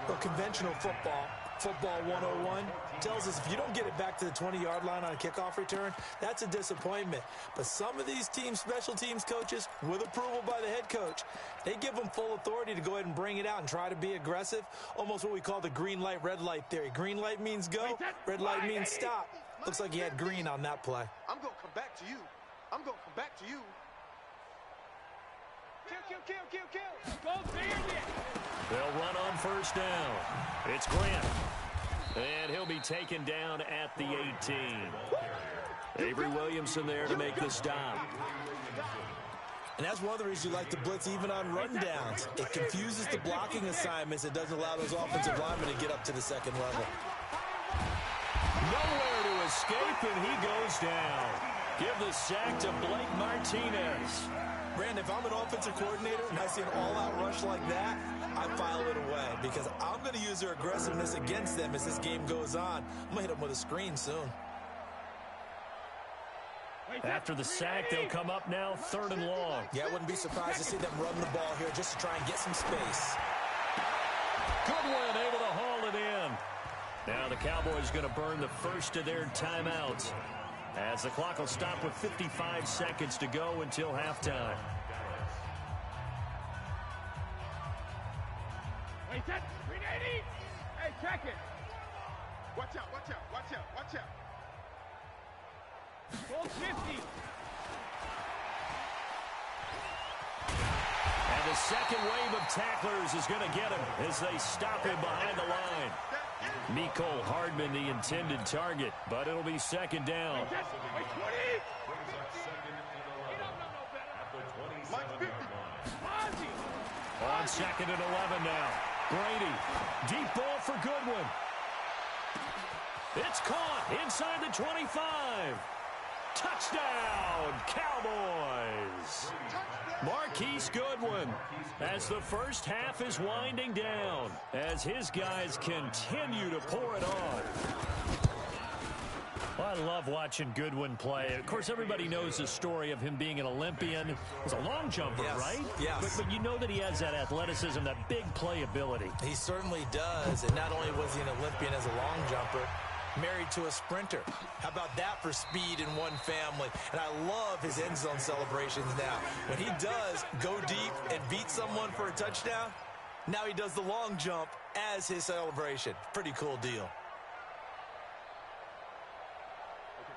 Well, conventional football 101, tells us if you don't get it back to the 20-yard line on a kickoff return, that's a disappointment. But some of these teams, special teams coaches, with approval by the head coach, they give them full authority to go ahead and bring it out and try to be aggressive, almost what we call the green light, red light theory. Green light means go, red light means stop. Looks like he had green on that play.
I'm going to come back to you. I'm going to come back to you. Kill.
Go there.
They'll run on first down. It's Grant. And he'll be taken down at the 18. Avery Williamson there to make the stop.
And that's one of the reasons you like to blitz even on rundowns. It confuses the blocking assignments. It doesn't allow those offensive linemen to get up to the second level.
Nowhere to escape, and he goes down. Give the sack to Blake Martinez.
Brandon, if I'm an offensive coordinator and I see an all-out rush like that, I file it away because I'm going to use their aggressiveness against them as this game goes on. I'm going to hit them with a screen soon.
After the sack, they'll come up now 3rd and long.
Yeah, I wouldn't be surprised to see them run the ball here just to try and get some space.
Goodwin able to haul it in. Now the Cowboys going to burn the first of their timeouts, as the clock will stop with 55 seconds to go until halftime.
Wait, that's 380. Hey, check it.
Watch out.
Goal 50.
And the second wave of tacklers is going to get him as they stop him behind the line. Mecole Hardman, the intended target, but it'll be second down.
Wait, 20.
On 2nd and 11 now. Brady, deep ball for Goodwin. It's caught inside the 25. Touchdown, Cowboys. Marquise Goodwin, as the first half is winding down, as his guys continue to pour it on. I love watching Goodwin play. Of course, everybody knows the story of him being an Olympian. He's a long jumper, right?
Yes.
But you know that he has that athleticism, that big playability.
He certainly does. And not only was he an Olympian as a long jumper, married to a sprinter. How about that for speed in one family? And I love his end zone celebrations now. When he does go deep and beat someone for a touchdown, now he does the long jump as his celebration. Pretty cool deal.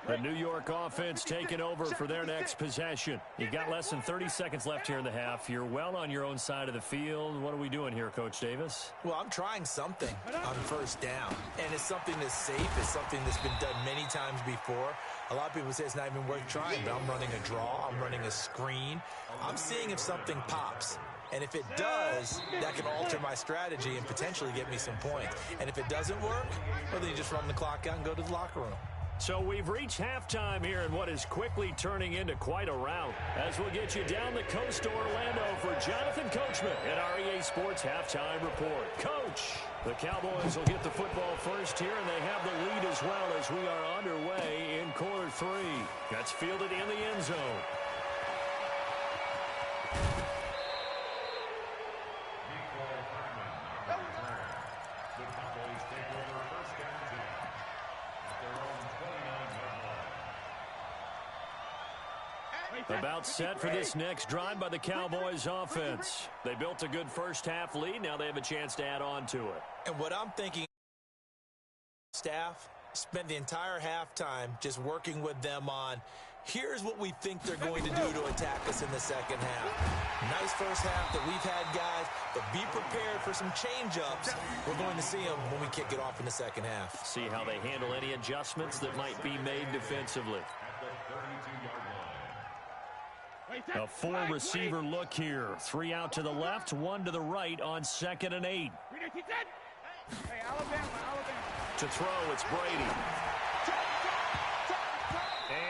The New York offense taking over for their next possession. You've got less than 30 seconds left here in the half. You're well on your own side of the field. What are we doing here, Coach Davis?
Well, I'm trying something on first down. And it's something that's safe. It's something that's been done many times before. A lot of people say it's not even worth trying, but I'm running a draw. I'm running a screen. I'm seeing if something pops. And if it does, that can alter my strategy and potentially get me some points. And if it doesn't work, well, then you just run the clock out and go to the locker room.
So we've reached halftime here in what is quickly turning into quite a rout. As we'll get you down the coast to Orlando for Jonathan Coachman at our EA Sports Halftime Report. Coach, the Cowboys will get the football first here, and they have the lead as well as we are underway in quarter 3. That's fielded in the end zone. About set for this next drive by the Cowboys offense. They built a good first half lead. Now they have a chance to add on to it.
And what I'm thinking, staff spent the entire halftime just working with them on, here's what we think they're going to do to attack us in the second half. Nice first half that we've had, guys, but be prepared for some change-ups. We're going to see them when we kick it off in the second half.
See how they handle any adjustments that might be made defensively. A 4-receiver look here. 3 out to the left, 1 to the right on 2nd and 8. To throw, it's Brady.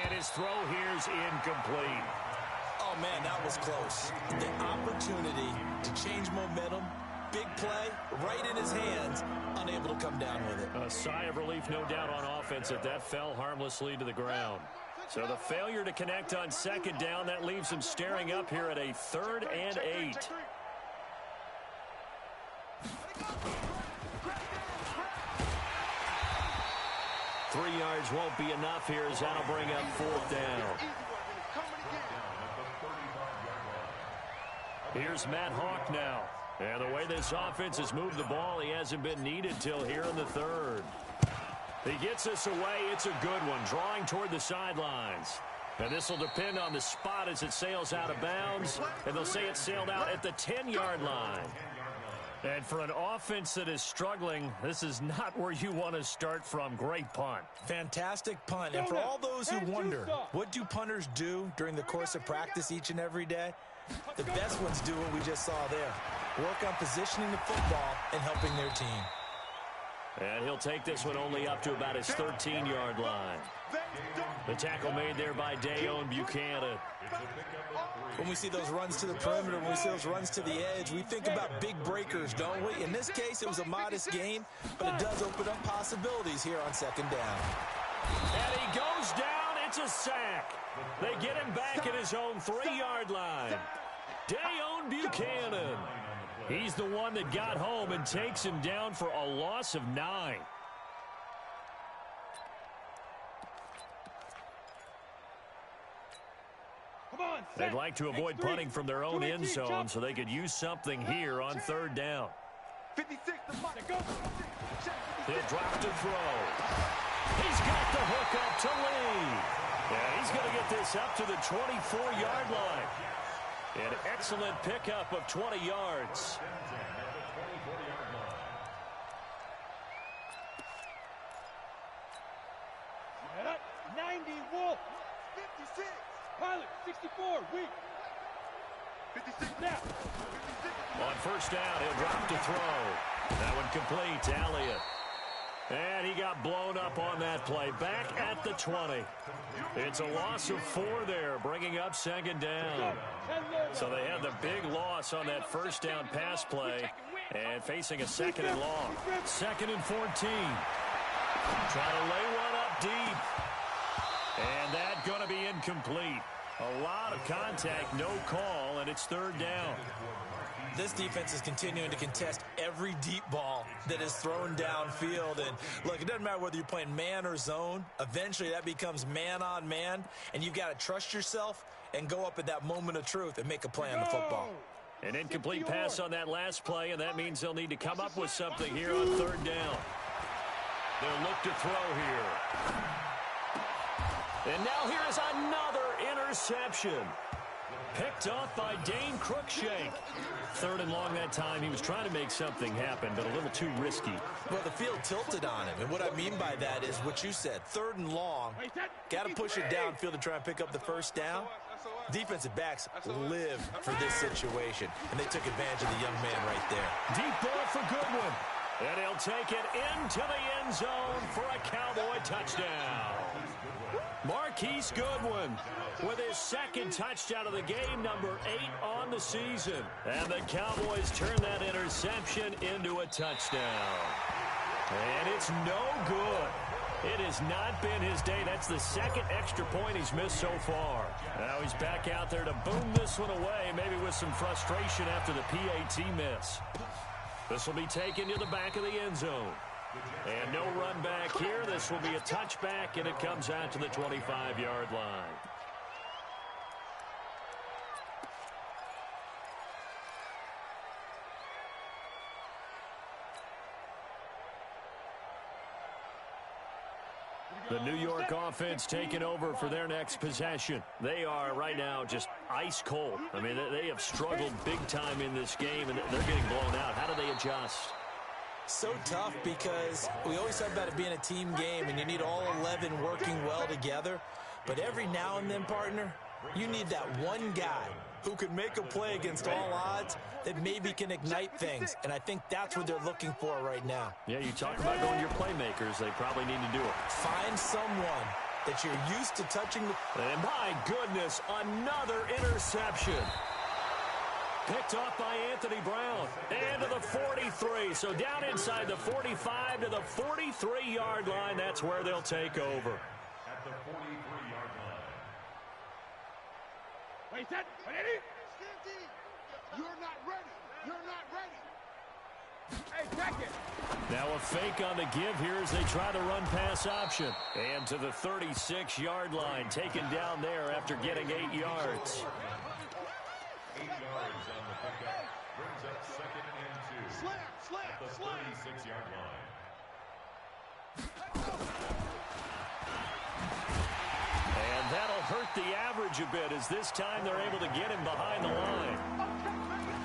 And his throw here's incomplete.
Oh, man, that was close. The opportunity to change momentum, big play, right in his hands, unable to come down with it.
A sigh of relief, no doubt, on offense if that fell harmlessly to the ground. So the failure to connect on 2nd down, that leaves him staring up here at a 3rd and 8. Three yards won't be enough here as that'll bring up 4th down. Here's Matt Hawk now. And the way this offense has moved the ball, he hasn't been needed till here in the 3rd. He gets this away. It's a good one, drawing toward the sidelines. And this will depend on the spot as it sails out of bounds. And they'll say it sailed out at the 10-yard line. And for an offense that is struggling, this is not where you want to start from. Great punt.
Fantastic punt. And for all those who wonder, what do punters do during the course of practice each and every day? The best ones do what we just saw there. Work on positioning the football and helping their team.
And he'll take this one only up to about his 13-yard line. The tackle made there by Dayon Buchanan.
When we see those runs to the perimeter, when we see those runs to the edge, we think about big breakers, don't we? In this case, it was a modest game, but it does open up possibilities here on 2nd down.
And he goes down. It's a sack. They get him back at his own 3-yard line. Dayon Buchanan. He's the one that got home and takes him down for a loss of 9. They'd like to avoid punting from their own end zone so they could use something here on 3rd down. He'll drop to throw. He's got the hook up to Lee. Yeah, he's going to get this up to the 24-yard line. An excellent pickup of 20 yards.
Set up, 90, Wolf. 56. Pilot, 64, weak. 56 now.
On 1st down, he'll drop to throw. That one complete to Elliott. And he got blown up on that play. Back at the 20. It's a loss of 4 there, bringing up 2nd down. So they had the big loss on that 1st down pass play and facing a 2nd and long. 2nd and 14. Trying to lay one up deep. And that's going to be incomplete. A lot of contact, no call, and it's third down.
This defense is continuing to contest every deep ball that is thrown downfield. And, look, it doesn't matter whether you're playing man or zone. Eventually, that becomes man-on-man, and you've got to trust yourself and go up at that moment of truth and make a play on the football.
An incomplete pass on that last play, and that means they'll need to come up with something here on third down. They'll look to throw here. And now here is another interception. Picked off by Dane Cruikshank. Third and long that time. He was trying to make something happen, but a little too risky.
Well, the field tilted on him, and what I mean by that is what you said. Third and long, got to push it downfield to try and pick up the first down. Defensive backs live for this situation, and they took advantage of the young man right there.
Deep ball for Goodwin. And he'll take it into the end zone for a Cowboy touchdown. Marquise Goodwin with his second touchdown of the game, number 8 on the season. And the Cowboys turn that interception into a touchdown. And it's no good. It has not been his day. That's the second extra point he's missed so far. Now he's back out there to boom this one away, maybe with some frustration after the PAT miss. This will be taken to the back of the end zone. And no run back here. This will be a touchback, and it comes out to the 25-yard line. The New York offense taking over for their next possession. They are right now just ice cold. I mean, they have struggled big time in this game, and they're getting blown out. How do they adjust?
So tough because we always talk about it being a team game, and you need all 11 working well together. But every now and then, partner, you need that one guy who can make a play against all odds that maybe can ignite things. And I think that's what they're looking for right now.
Yeah, you talk about going to your playmakers. They probably need to do it.
Find someone that you're used to touching the...
And my goodness, another interception. Picked off by Anthony Brown. And to the 43. So down inside the 45 to the 43-yard line. That's where they'll take over.
At the 43-yard line.
Wait, set. Ready?
You're not ready. You're not ready.
Hey, check it.
Now a fake on the give here as they try the run-pass option. And to the 36-yard line. Taken down there after getting 8 yards.
8 yards on the pickup. Brings up 2nd and 2. At the 36-yard line.
And that'll hurt the average a bit as this time they're able to get him behind the line.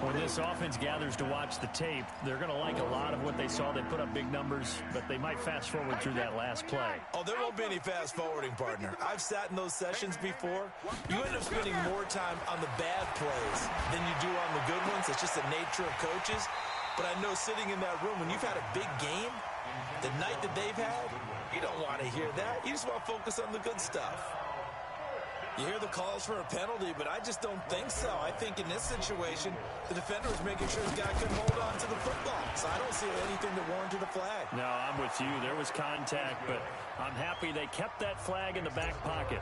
When this offense gathers to watch the tape, they're going to like a lot of what they saw. They put up big numbers, but they might fast forward through that last play.
Oh, there won't be any fast forwarding, partner. I've sat in those sessions before. You end up spending more time on the bad plays than you do on the good ones. It's just the nature of coaches. But I know sitting in that room, when you've had a big game, the night that they've had, you don't want to hear that. You just want to focus on the good stuff. You hear the calls for a penalty, but I just don't think so. I think in this situation, the defender was making sure his guy couldn't hold on to the football. So I don't see anything that warranted a flag.
No, I'm with you. There was contact, but I'm happy they kept that flag in the back pocket.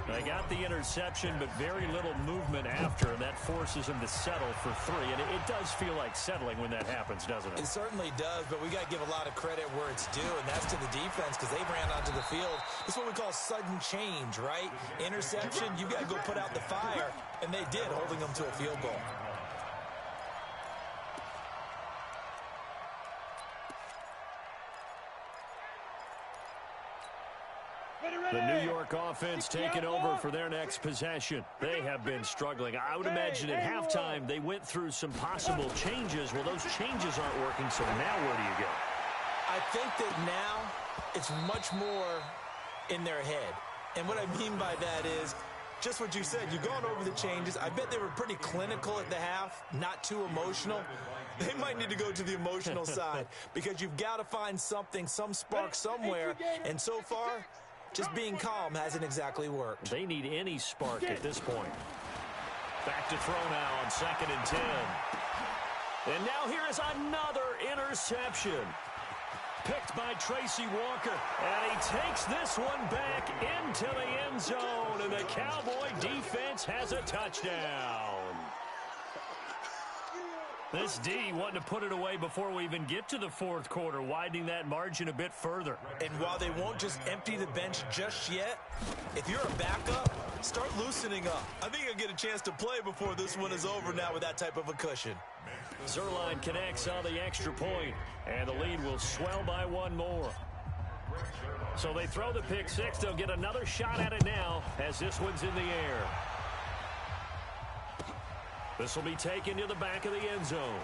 They got the interception, but very little movement after, and that forces them to settle for 3. And it does feel like settling when that happens, doesn't it?
It certainly does, but we got to give a lot of credit where it's due, and that's to the defense because they ran onto the field. It's what we call sudden change, right? Interception, you got to go put out the fire, and they did, holding them to a field goal.
The New York offense taking over for their next possession. They have been struggling. I would imagine at halftime they went through some possible changes. Well, those changes aren't working, so now where do you go?
I think that now it's much more in their head. And what I mean by that is just what you said. You've gone over the changes. I bet they were pretty clinical at the half, not too emotional. They might need to go to the emotional side because you've got to find something, some spark somewhere. And so far, just being calm hasn't exactly worked.
They need any spark at this point. Back to throw now on 2nd and 10. And now here is another interception. Picked by Tracy Walker. And he takes this one back into the end zone. And the Cowboy defense has a touchdown. This D wanting to put it away before we even get to the fourth quarter, widening that margin a bit further.
And while they won't just empty the bench just yet, if you're a backup, start loosening up. I think you'll get a chance to play before this one is over now with that type of a cushion.
Zerline connects on the extra point, and the lead will swell by one more. So they throw the pick six. They'll get another shot at it now as this one's in the air. This will be taken to the back of the end zone.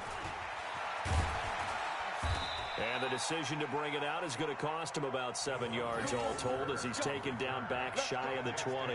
And the decision to bring it out is going to cost him about 7 yards all told as he's taken down back shy of the 20.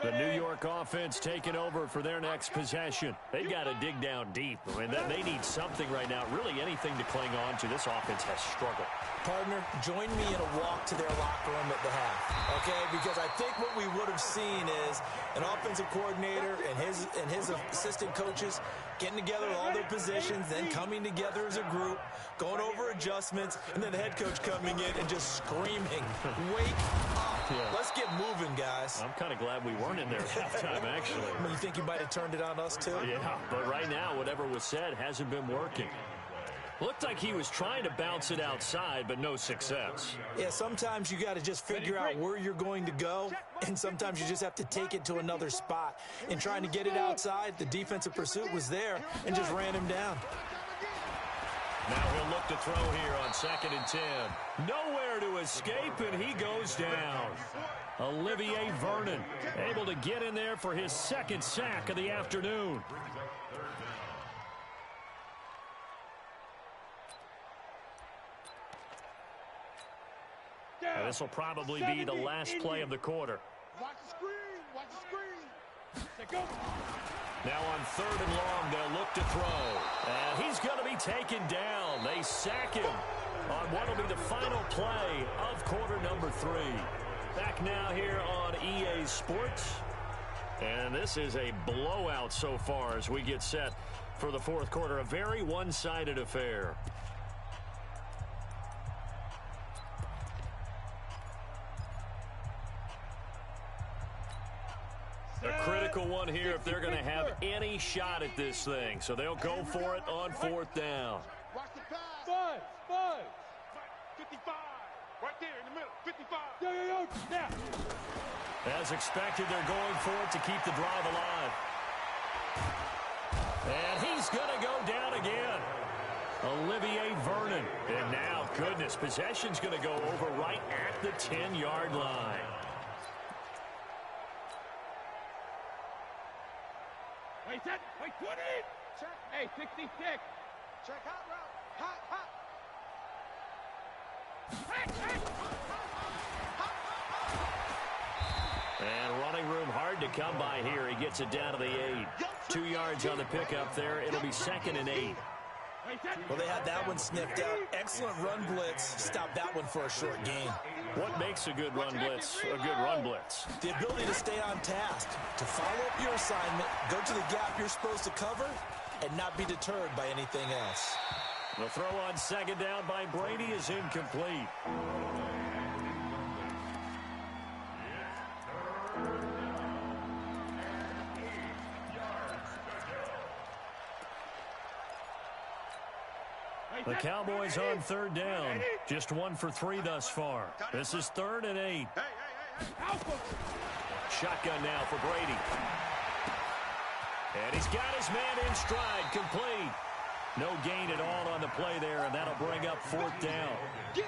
The New York offense taking over for their next possession. They got to dig down deep. I mean, they need something right now, really anything to cling on to. This offense has struggled.
Partner, join me in a walk to their locker room at the half, okay? Because I think what we would have seen is an offensive coordinator and his assistant coaches getting together all their positions, then coming together as a group, going over adjustments, and then the head coach coming in and just screaming, wake up. Yeah. Let's get moving, guys.
I'm kind of glad we weren't in there at halftime, actually.
You think you might have turned it on us, too?
Yeah, but right now, whatever was said hasn't been working. Looked like he was trying to bounce it outside, but no success.
Yeah, sometimes you got to just figure out where you're going to go, and sometimes you just have to take it to another spot. In trying to get it outside, the defensive pursuit was there and just ran him down.
Now he'll look to throw here on 2nd and 10. Nowhere to escape, and he goes down. Olivier Vernon able to get in there for his second sack of the afternoon. This will probably be the last play of the quarter.
Watch the screen. Watch the screen.
Now on 3rd and long, they'll look to throw. And he's going to be taken down. They sack him on what will be the final play of quarter number 3. Back now here on EA Sports. And this is a blowout so far as we get set for the fourth quarter. A very one-sided affair. A critical one here if they're going to have any shot at this thing. So they'll go for it on 4th down.
Watch the pass. 5. 55. Right there in the middle. 55. Yo. Now.
As expected, they're going for it to keep the drive alive. And he's going to go down again. Olivier Vernon. And now, goodness, possession's going to go over right at the 10-yard line.
Wait, 20. Check. Hey, 66. Check hot route. Hot.
And running room hard to come by here. He gets it down to the 8. 2 yards on the pickup there. It'll be 2nd and 8.
Well, they had that one sniffed out. Excellent run blitz. Stopped that one for a short gain.
What makes a good run blitz a good run blitz?
The ability to stay on task, to follow up your assignment, go to the gap you're supposed to cover, and not be deterred by anything else.
The throw on 2nd down by Brady is incomplete. The Cowboys on 3rd down. Just 1 for 3 thus far. This is 3rd and 8. Shotgun now for Brady. And he's got his man in stride, complete. No gain at all on the play there, and that'll bring up 4th down.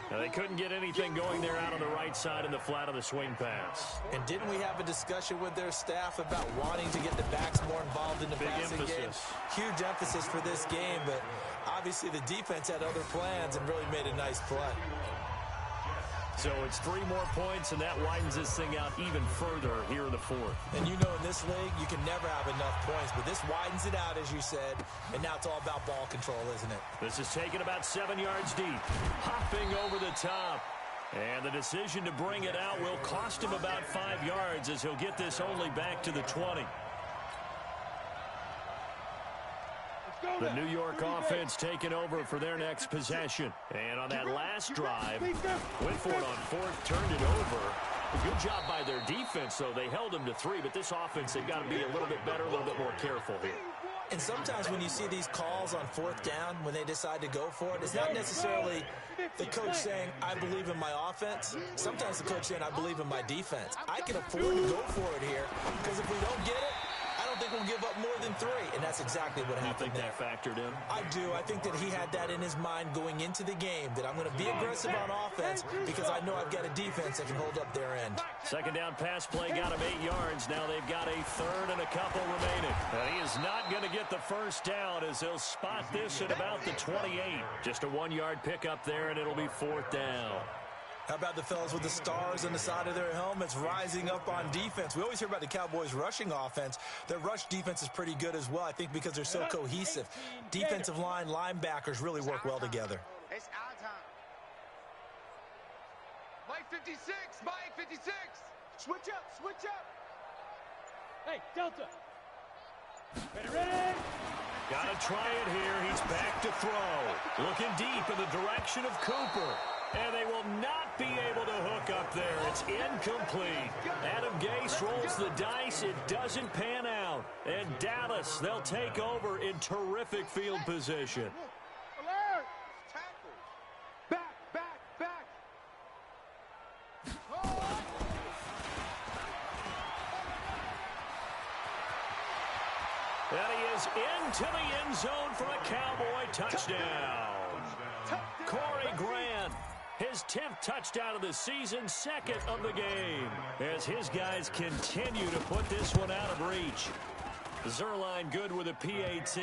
Now, they couldn't get anything going there out on the right side in the flat of the swing pass.
And didn't we have a discussion with their staff about wanting to get the backs more involved in the passing game? Huge emphasis for this game, but obviously the defense had other plans and really made a nice play.
So it's 3 more points, and that widens this thing out even further here in the 4th.
And you know in this league, you can never have enough points, but this widens it out, as you said, and now it's all about ball control, isn't it?
This is taken about 7 yards deep. Hopping over the top. And the decision to bring it out will cost him about 5 yards as he'll get this only back to the 20. The New York offense taking over for their next possession. And on that last drive, went for it on fourth, turned it over. A good job by their defense, though. They held them to 3, but this offense, they've got to be a little bit better, a little bit more careful here.
And sometimes when you see these calls on fourth down, when they decide to go for it, it's not necessarily the coach saying, I believe in my offense. Sometimes the coach saying, I believe in my defense. I can afford to go for it here because if we don't get it, I don't think we'll give up more than 3. And that's exactly what happened there.
You think that factored in?
I do. I think that he had that in his mind going into the game, that I'm going to be aggressive on offense because I know I've got a defense that can hold up their end.
Second down pass play got him 8 yards. Now they've got a third and a couple remaining. And he is not going to get the first down as they'll spot this at about the 28. Just a 1-yard pickup there, and it'll be fourth down.
How about the fellas with the stars on the side of their helmets rising up on defense? We always hear about the Cowboys' rushing offense. Their rush defense is pretty good as well, I think, because they're so cohesive. Defensive line, linebackers really work well together.
It's our time. Mike 56, Mike 56. Switch up, switch up.
Hey, Delta. Ready?
Gotta try it here. He's back to throw. Looking deep in the direction of Cooper. And they will not be able to hook up there. It's incomplete. Adam Gase rolls the dice. It doesn't pan out. And Dallas, they'll take over in terrific field position.
Alert! Tackle. Back, back, back.
And he is into the end zone for a Cowboy touchdown. Corey Grant. His 10th touchdown of the season, second of the game, as his guys continue to put this one out of reach. Zerline good with a PAT,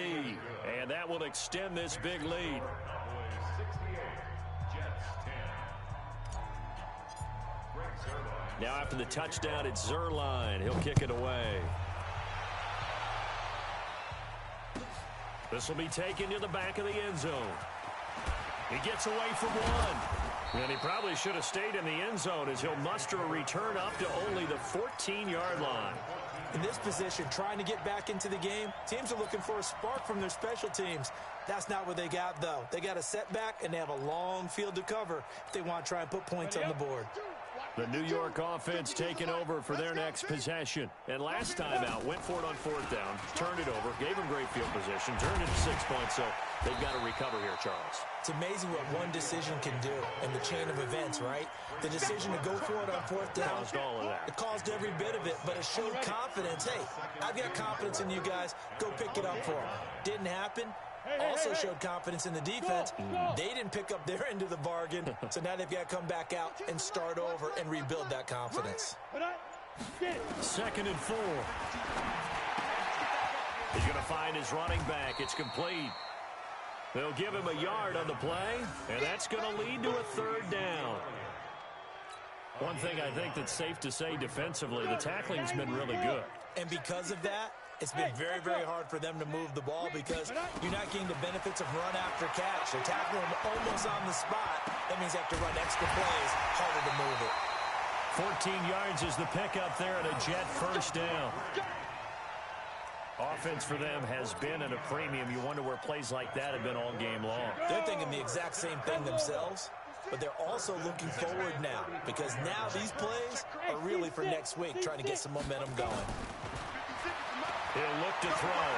and that will extend this big lead. Now after the touchdown, it's Zerline. He'll kick it away. This will be taken to the back of the end zone. He gets away from one. And he probably should have stayed in the end zone as he'll muster a return up to only the 14-yard line.
In this position, trying to get back into the game, teams are looking for a spark from their special teams. That's not what they got, though. They got a setback, and they have a long field to cover if they want to try and put points on the board.
The New York offense taking over for their next possession. And last time out, went for it on fourth down, turned it over, gave them great field position, turned it to 6 points, so they've got to recover here, Charles.
It's amazing what one decision can do in the chain of events, right? The decision to go for it on fourth down,
caused all of that.
It caused every bit of it, but it showed confidence. Hey, I've got confidence in you guys. Go pick it up for them. Didn't happen. Also showed confidence in the defense. They didn't pick up their end of the bargain, so now they've got to come back out and start over and rebuild that confidence.
2nd and 4. He's going to find his running back. It's complete. They'll give him a yard on the play, and that's going to lead to a third down. One thing I think that's safe to say defensively, the tackling's been really good.
And because of that, it's been very, very hard for them to move the ball because you're not getting the benefits of run after catch. They're tackling them almost on the spot. That means they have to run extra plays, harder to move it.
14 yards is the pickup there and a Jet first down. Offense for them has been at a premium. You wonder where plays like that have been all game long.
They're thinking the exact same thing themselves, but they're also looking forward now because now these plays are really for next week, trying to get some momentum going.
He'll look to throw.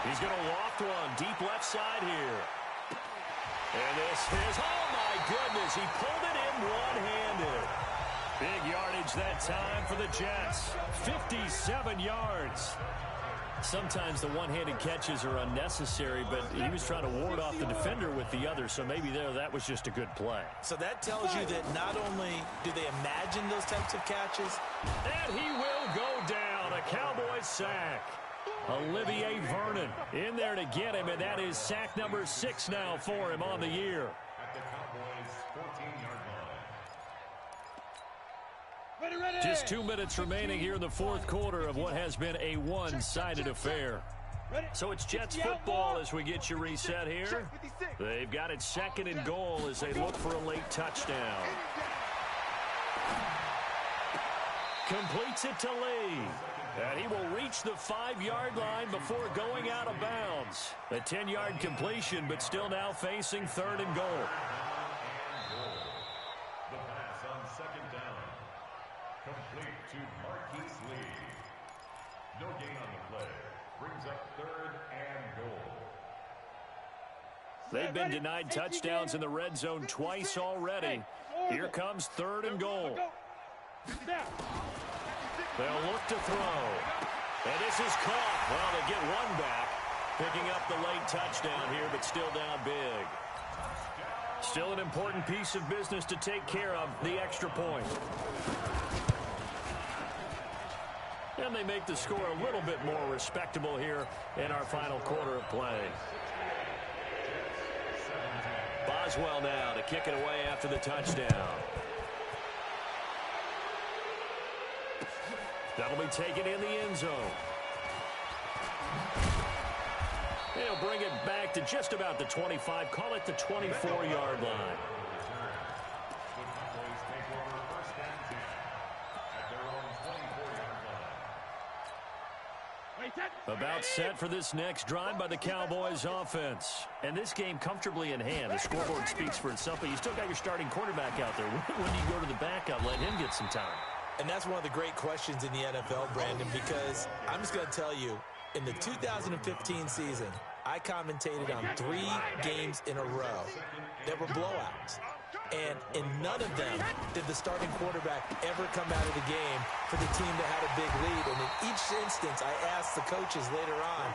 He's going to loft one deep left side here. And this is, oh my goodness, he pulled it in one-handed. Big yardage that time for the Jets. 57 yards. Sometimes the one-handed catches are unnecessary, but he was trying to ward off the defender with the other, so maybe that was just a good play.
So that tells you that not only do they imagine those types of catches,
and he will go down, a Cowboys sack. Olivier Vernon in there to get him, and that is sack number 6 now for him on the year.
At the Cowboys' 14-yard line.
Just 2 minutes remaining here in the fourth quarter of what has been a one-sided affair. So it's Jets football as we get you reset here. They've got it 2nd and goal as they look for a late touchdown. Completes it to Lee. And he will reach the 5-yard line before going out of bounds. A 10-yard completion, but still now facing 3rd and goal.
The pass on 2nd down. Complete to Marquise Lee. No gain on the play. Brings up 3rd and goal.
They've been denied touchdowns in the red zone twice already. Here comes 3rd and goal. They'll look to throw. And this is caught. Well, they get one back. Picking up the late touchdown here, but still down big. Still an important piece of business to take care of, the extra point. And they make the score a little bit more respectable here in our final quarter of play. Boswell now to kick it away after the touchdown. That'll be taken in the end zone. They'll bring it back to just about the 25. Call it the 24-yard line. About set for this next drive by the Cowboys offense. And this game comfortably in hand. The scoreboard speaks for itself, but you still got your starting quarterback out there. When do you go to the backup, let him get some time?
And that's one of the great questions in the NFL, Brandon, because I'm just going to tell you, in the 2015 season, I commentated on 3 games in a row that were blowouts. And in none of them did the starting quarterback ever come out of the game for the team that had a big lead. And in each instance, I asked the coaches later on,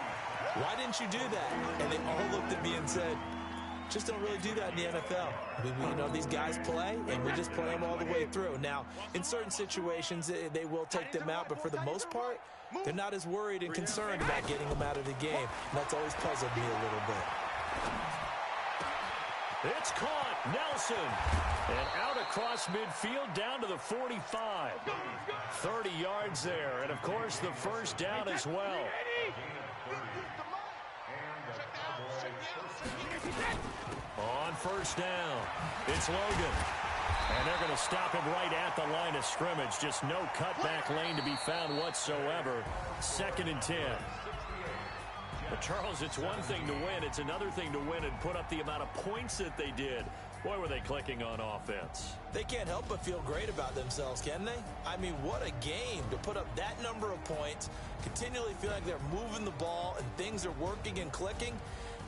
why didn't you do that? And they all looked at me and said, just don't really do that in the NFL. You know, these guys play, and we just play them all the way through. Now, in certain situations, they will take them out, but for the most part, they're not as worried and concerned about getting them out of the game. And that's always puzzled me a little bit.
It's caught. Nelson. And out across midfield down to the 45. 30 yards there. And, of course, the first down as well. On first down, it's Logan. And they're going to stop him right at the line of scrimmage. Just no cutback lane to be found whatsoever. 2nd and 10. But Charles, it's one thing to win. It's another thing to win and put up the amount of points that they did. Boy, were they clicking on offense.
They can't help but feel great about themselves, can they? I mean, what a game to put up that number of points, continually feel like they're moving the ball and things are working and clicking.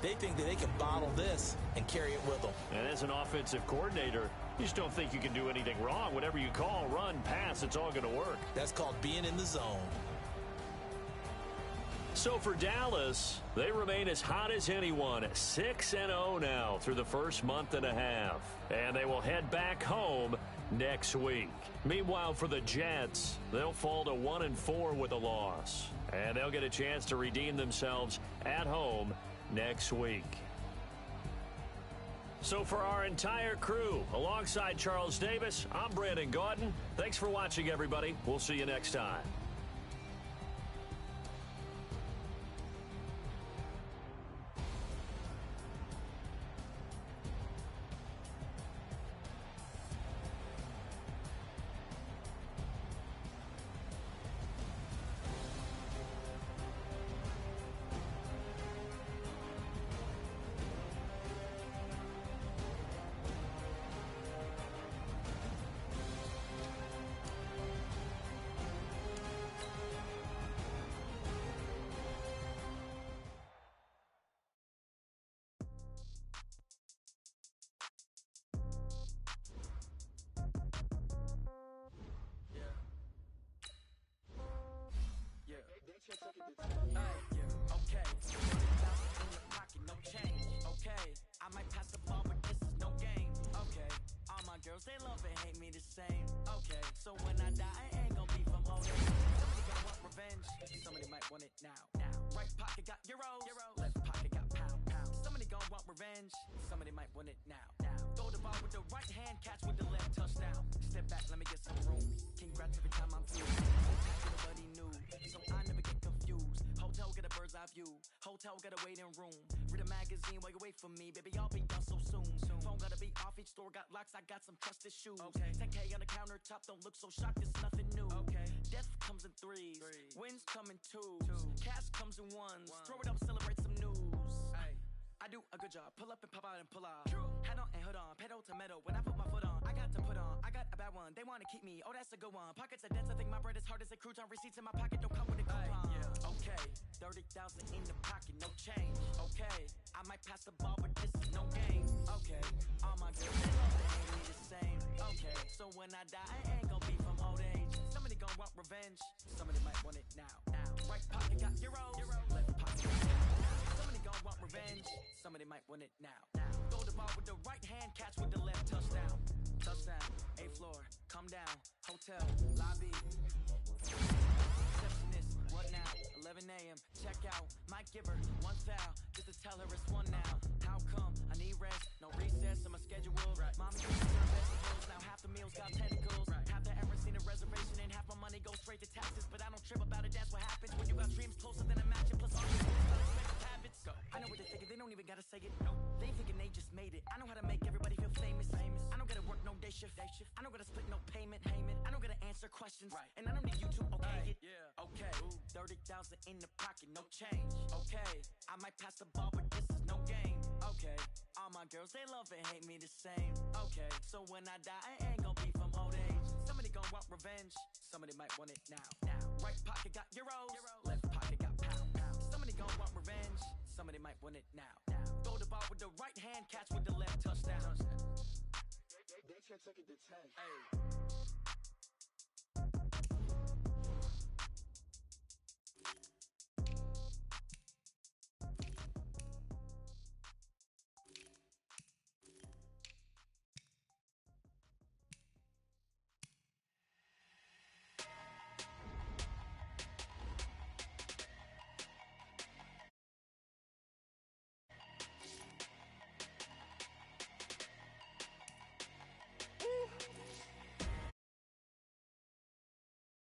They think that they can bottle this and carry it with them.
And as an offensive coordinator, you just don't think you can do anything wrong. Whatever you call, run, pass, it's all going to work.
That's called being in the zone.
So for Dallas, they remain as hot as anyone, 6-0 now through the first month and a half. And they will head back home next week. Meanwhile, for the Jets, they'll fall to 1-4 with a loss. And they'll get a chance to redeem themselves at home next week. So for our entire crew, alongside Charles Davis, I'm Brandon Gaudin. Thanks for watching, everybody. We'll see you next time.
Okay. In your pocket, no change. Okay. I might pass the ball, but this is no game. Okay. All my girls, they love and hate me the same. Okay. So when I die, I ain't gonna be from old age. Somebody gonna want revenge. Somebody might want it now. Right pocket got euros. Left pocket got pounds. Somebody gonna want revenge. Somebody might want it now. Throw the ball with the right hand, catch with the left, touchdown. Step back, let me get some room. Congrats every time I'm through. Nobody knew, so I never get confused. Hotel Motel, get a bird's eye view. Hotel, get a waiting room. Read a magazine while you wait for me, baby, I'll be done so soon. Phone gotta be off, each store got locks, I got some trusted shoes. 10K on the countertop, don't look so shocked, it's nothing new. Death comes in threes, wins come in twos. Cash comes in ones, throw it up, celebrate some news. I do a good job, pull up and pop out and pull out. Hat on and hood on, pedal to metal. When I put my foot on, I got to put on. I got a bad one, they wanna keep me, oh that's a good one. Pockets are dense, I think my bread is hard as a crouton. Receipts in my pocket don't come with a coupon. Okay, 30,000 in the pocket, no change. Okay, I might pass the ball, but this is no game. Okay, all my girls, they love to hate me the same. Okay, so when I die, I ain't gon' be from old age. Somebody gon' want revenge, somebody might want it now. Right pocket got euros, left pocket got pounds. Somebody gon' want revenge, somebody might want it now. Throw the ball with the right hand, catch with the left, touchdown. Touchdown, 8th floor, come down, hotel, lobby. Receptionist, what now? 11 a.m., check out, might give her one foul, just to tell her it's one now. How come? I need rest, no recess on my schedule. Mommy used to serve vegetables, now half the meals got tentacles. Half the errands need a reservation and half my money goes straight to taxes. But I don't trip about it, that's what happens when you got dreams closer than a match. Plus all your unexpected habits. I know what they're thinking, they don't even gotta say it. They thinking they just made it. I know how to make everybody feel famous. I don't gotta work no day shift. I don't gotta split no payment. I don't gotta answer questions. And I don't need you to okay it. Okay, 30,000 in the pocket, no change. Okay, I might pass the ball, but this is no game. Okay, all my girls, they love and hate me the same. Okay, so when I die, I ain't gon' be from old age. Somebody gon' want revenge, somebody might want it now. Right pocket got euros, left pocket got pounds. Somebody gon' want revenge, somebody might want it now. Throw the ball with the right hand, catch with the left, touchdown.
They can't take it to 10.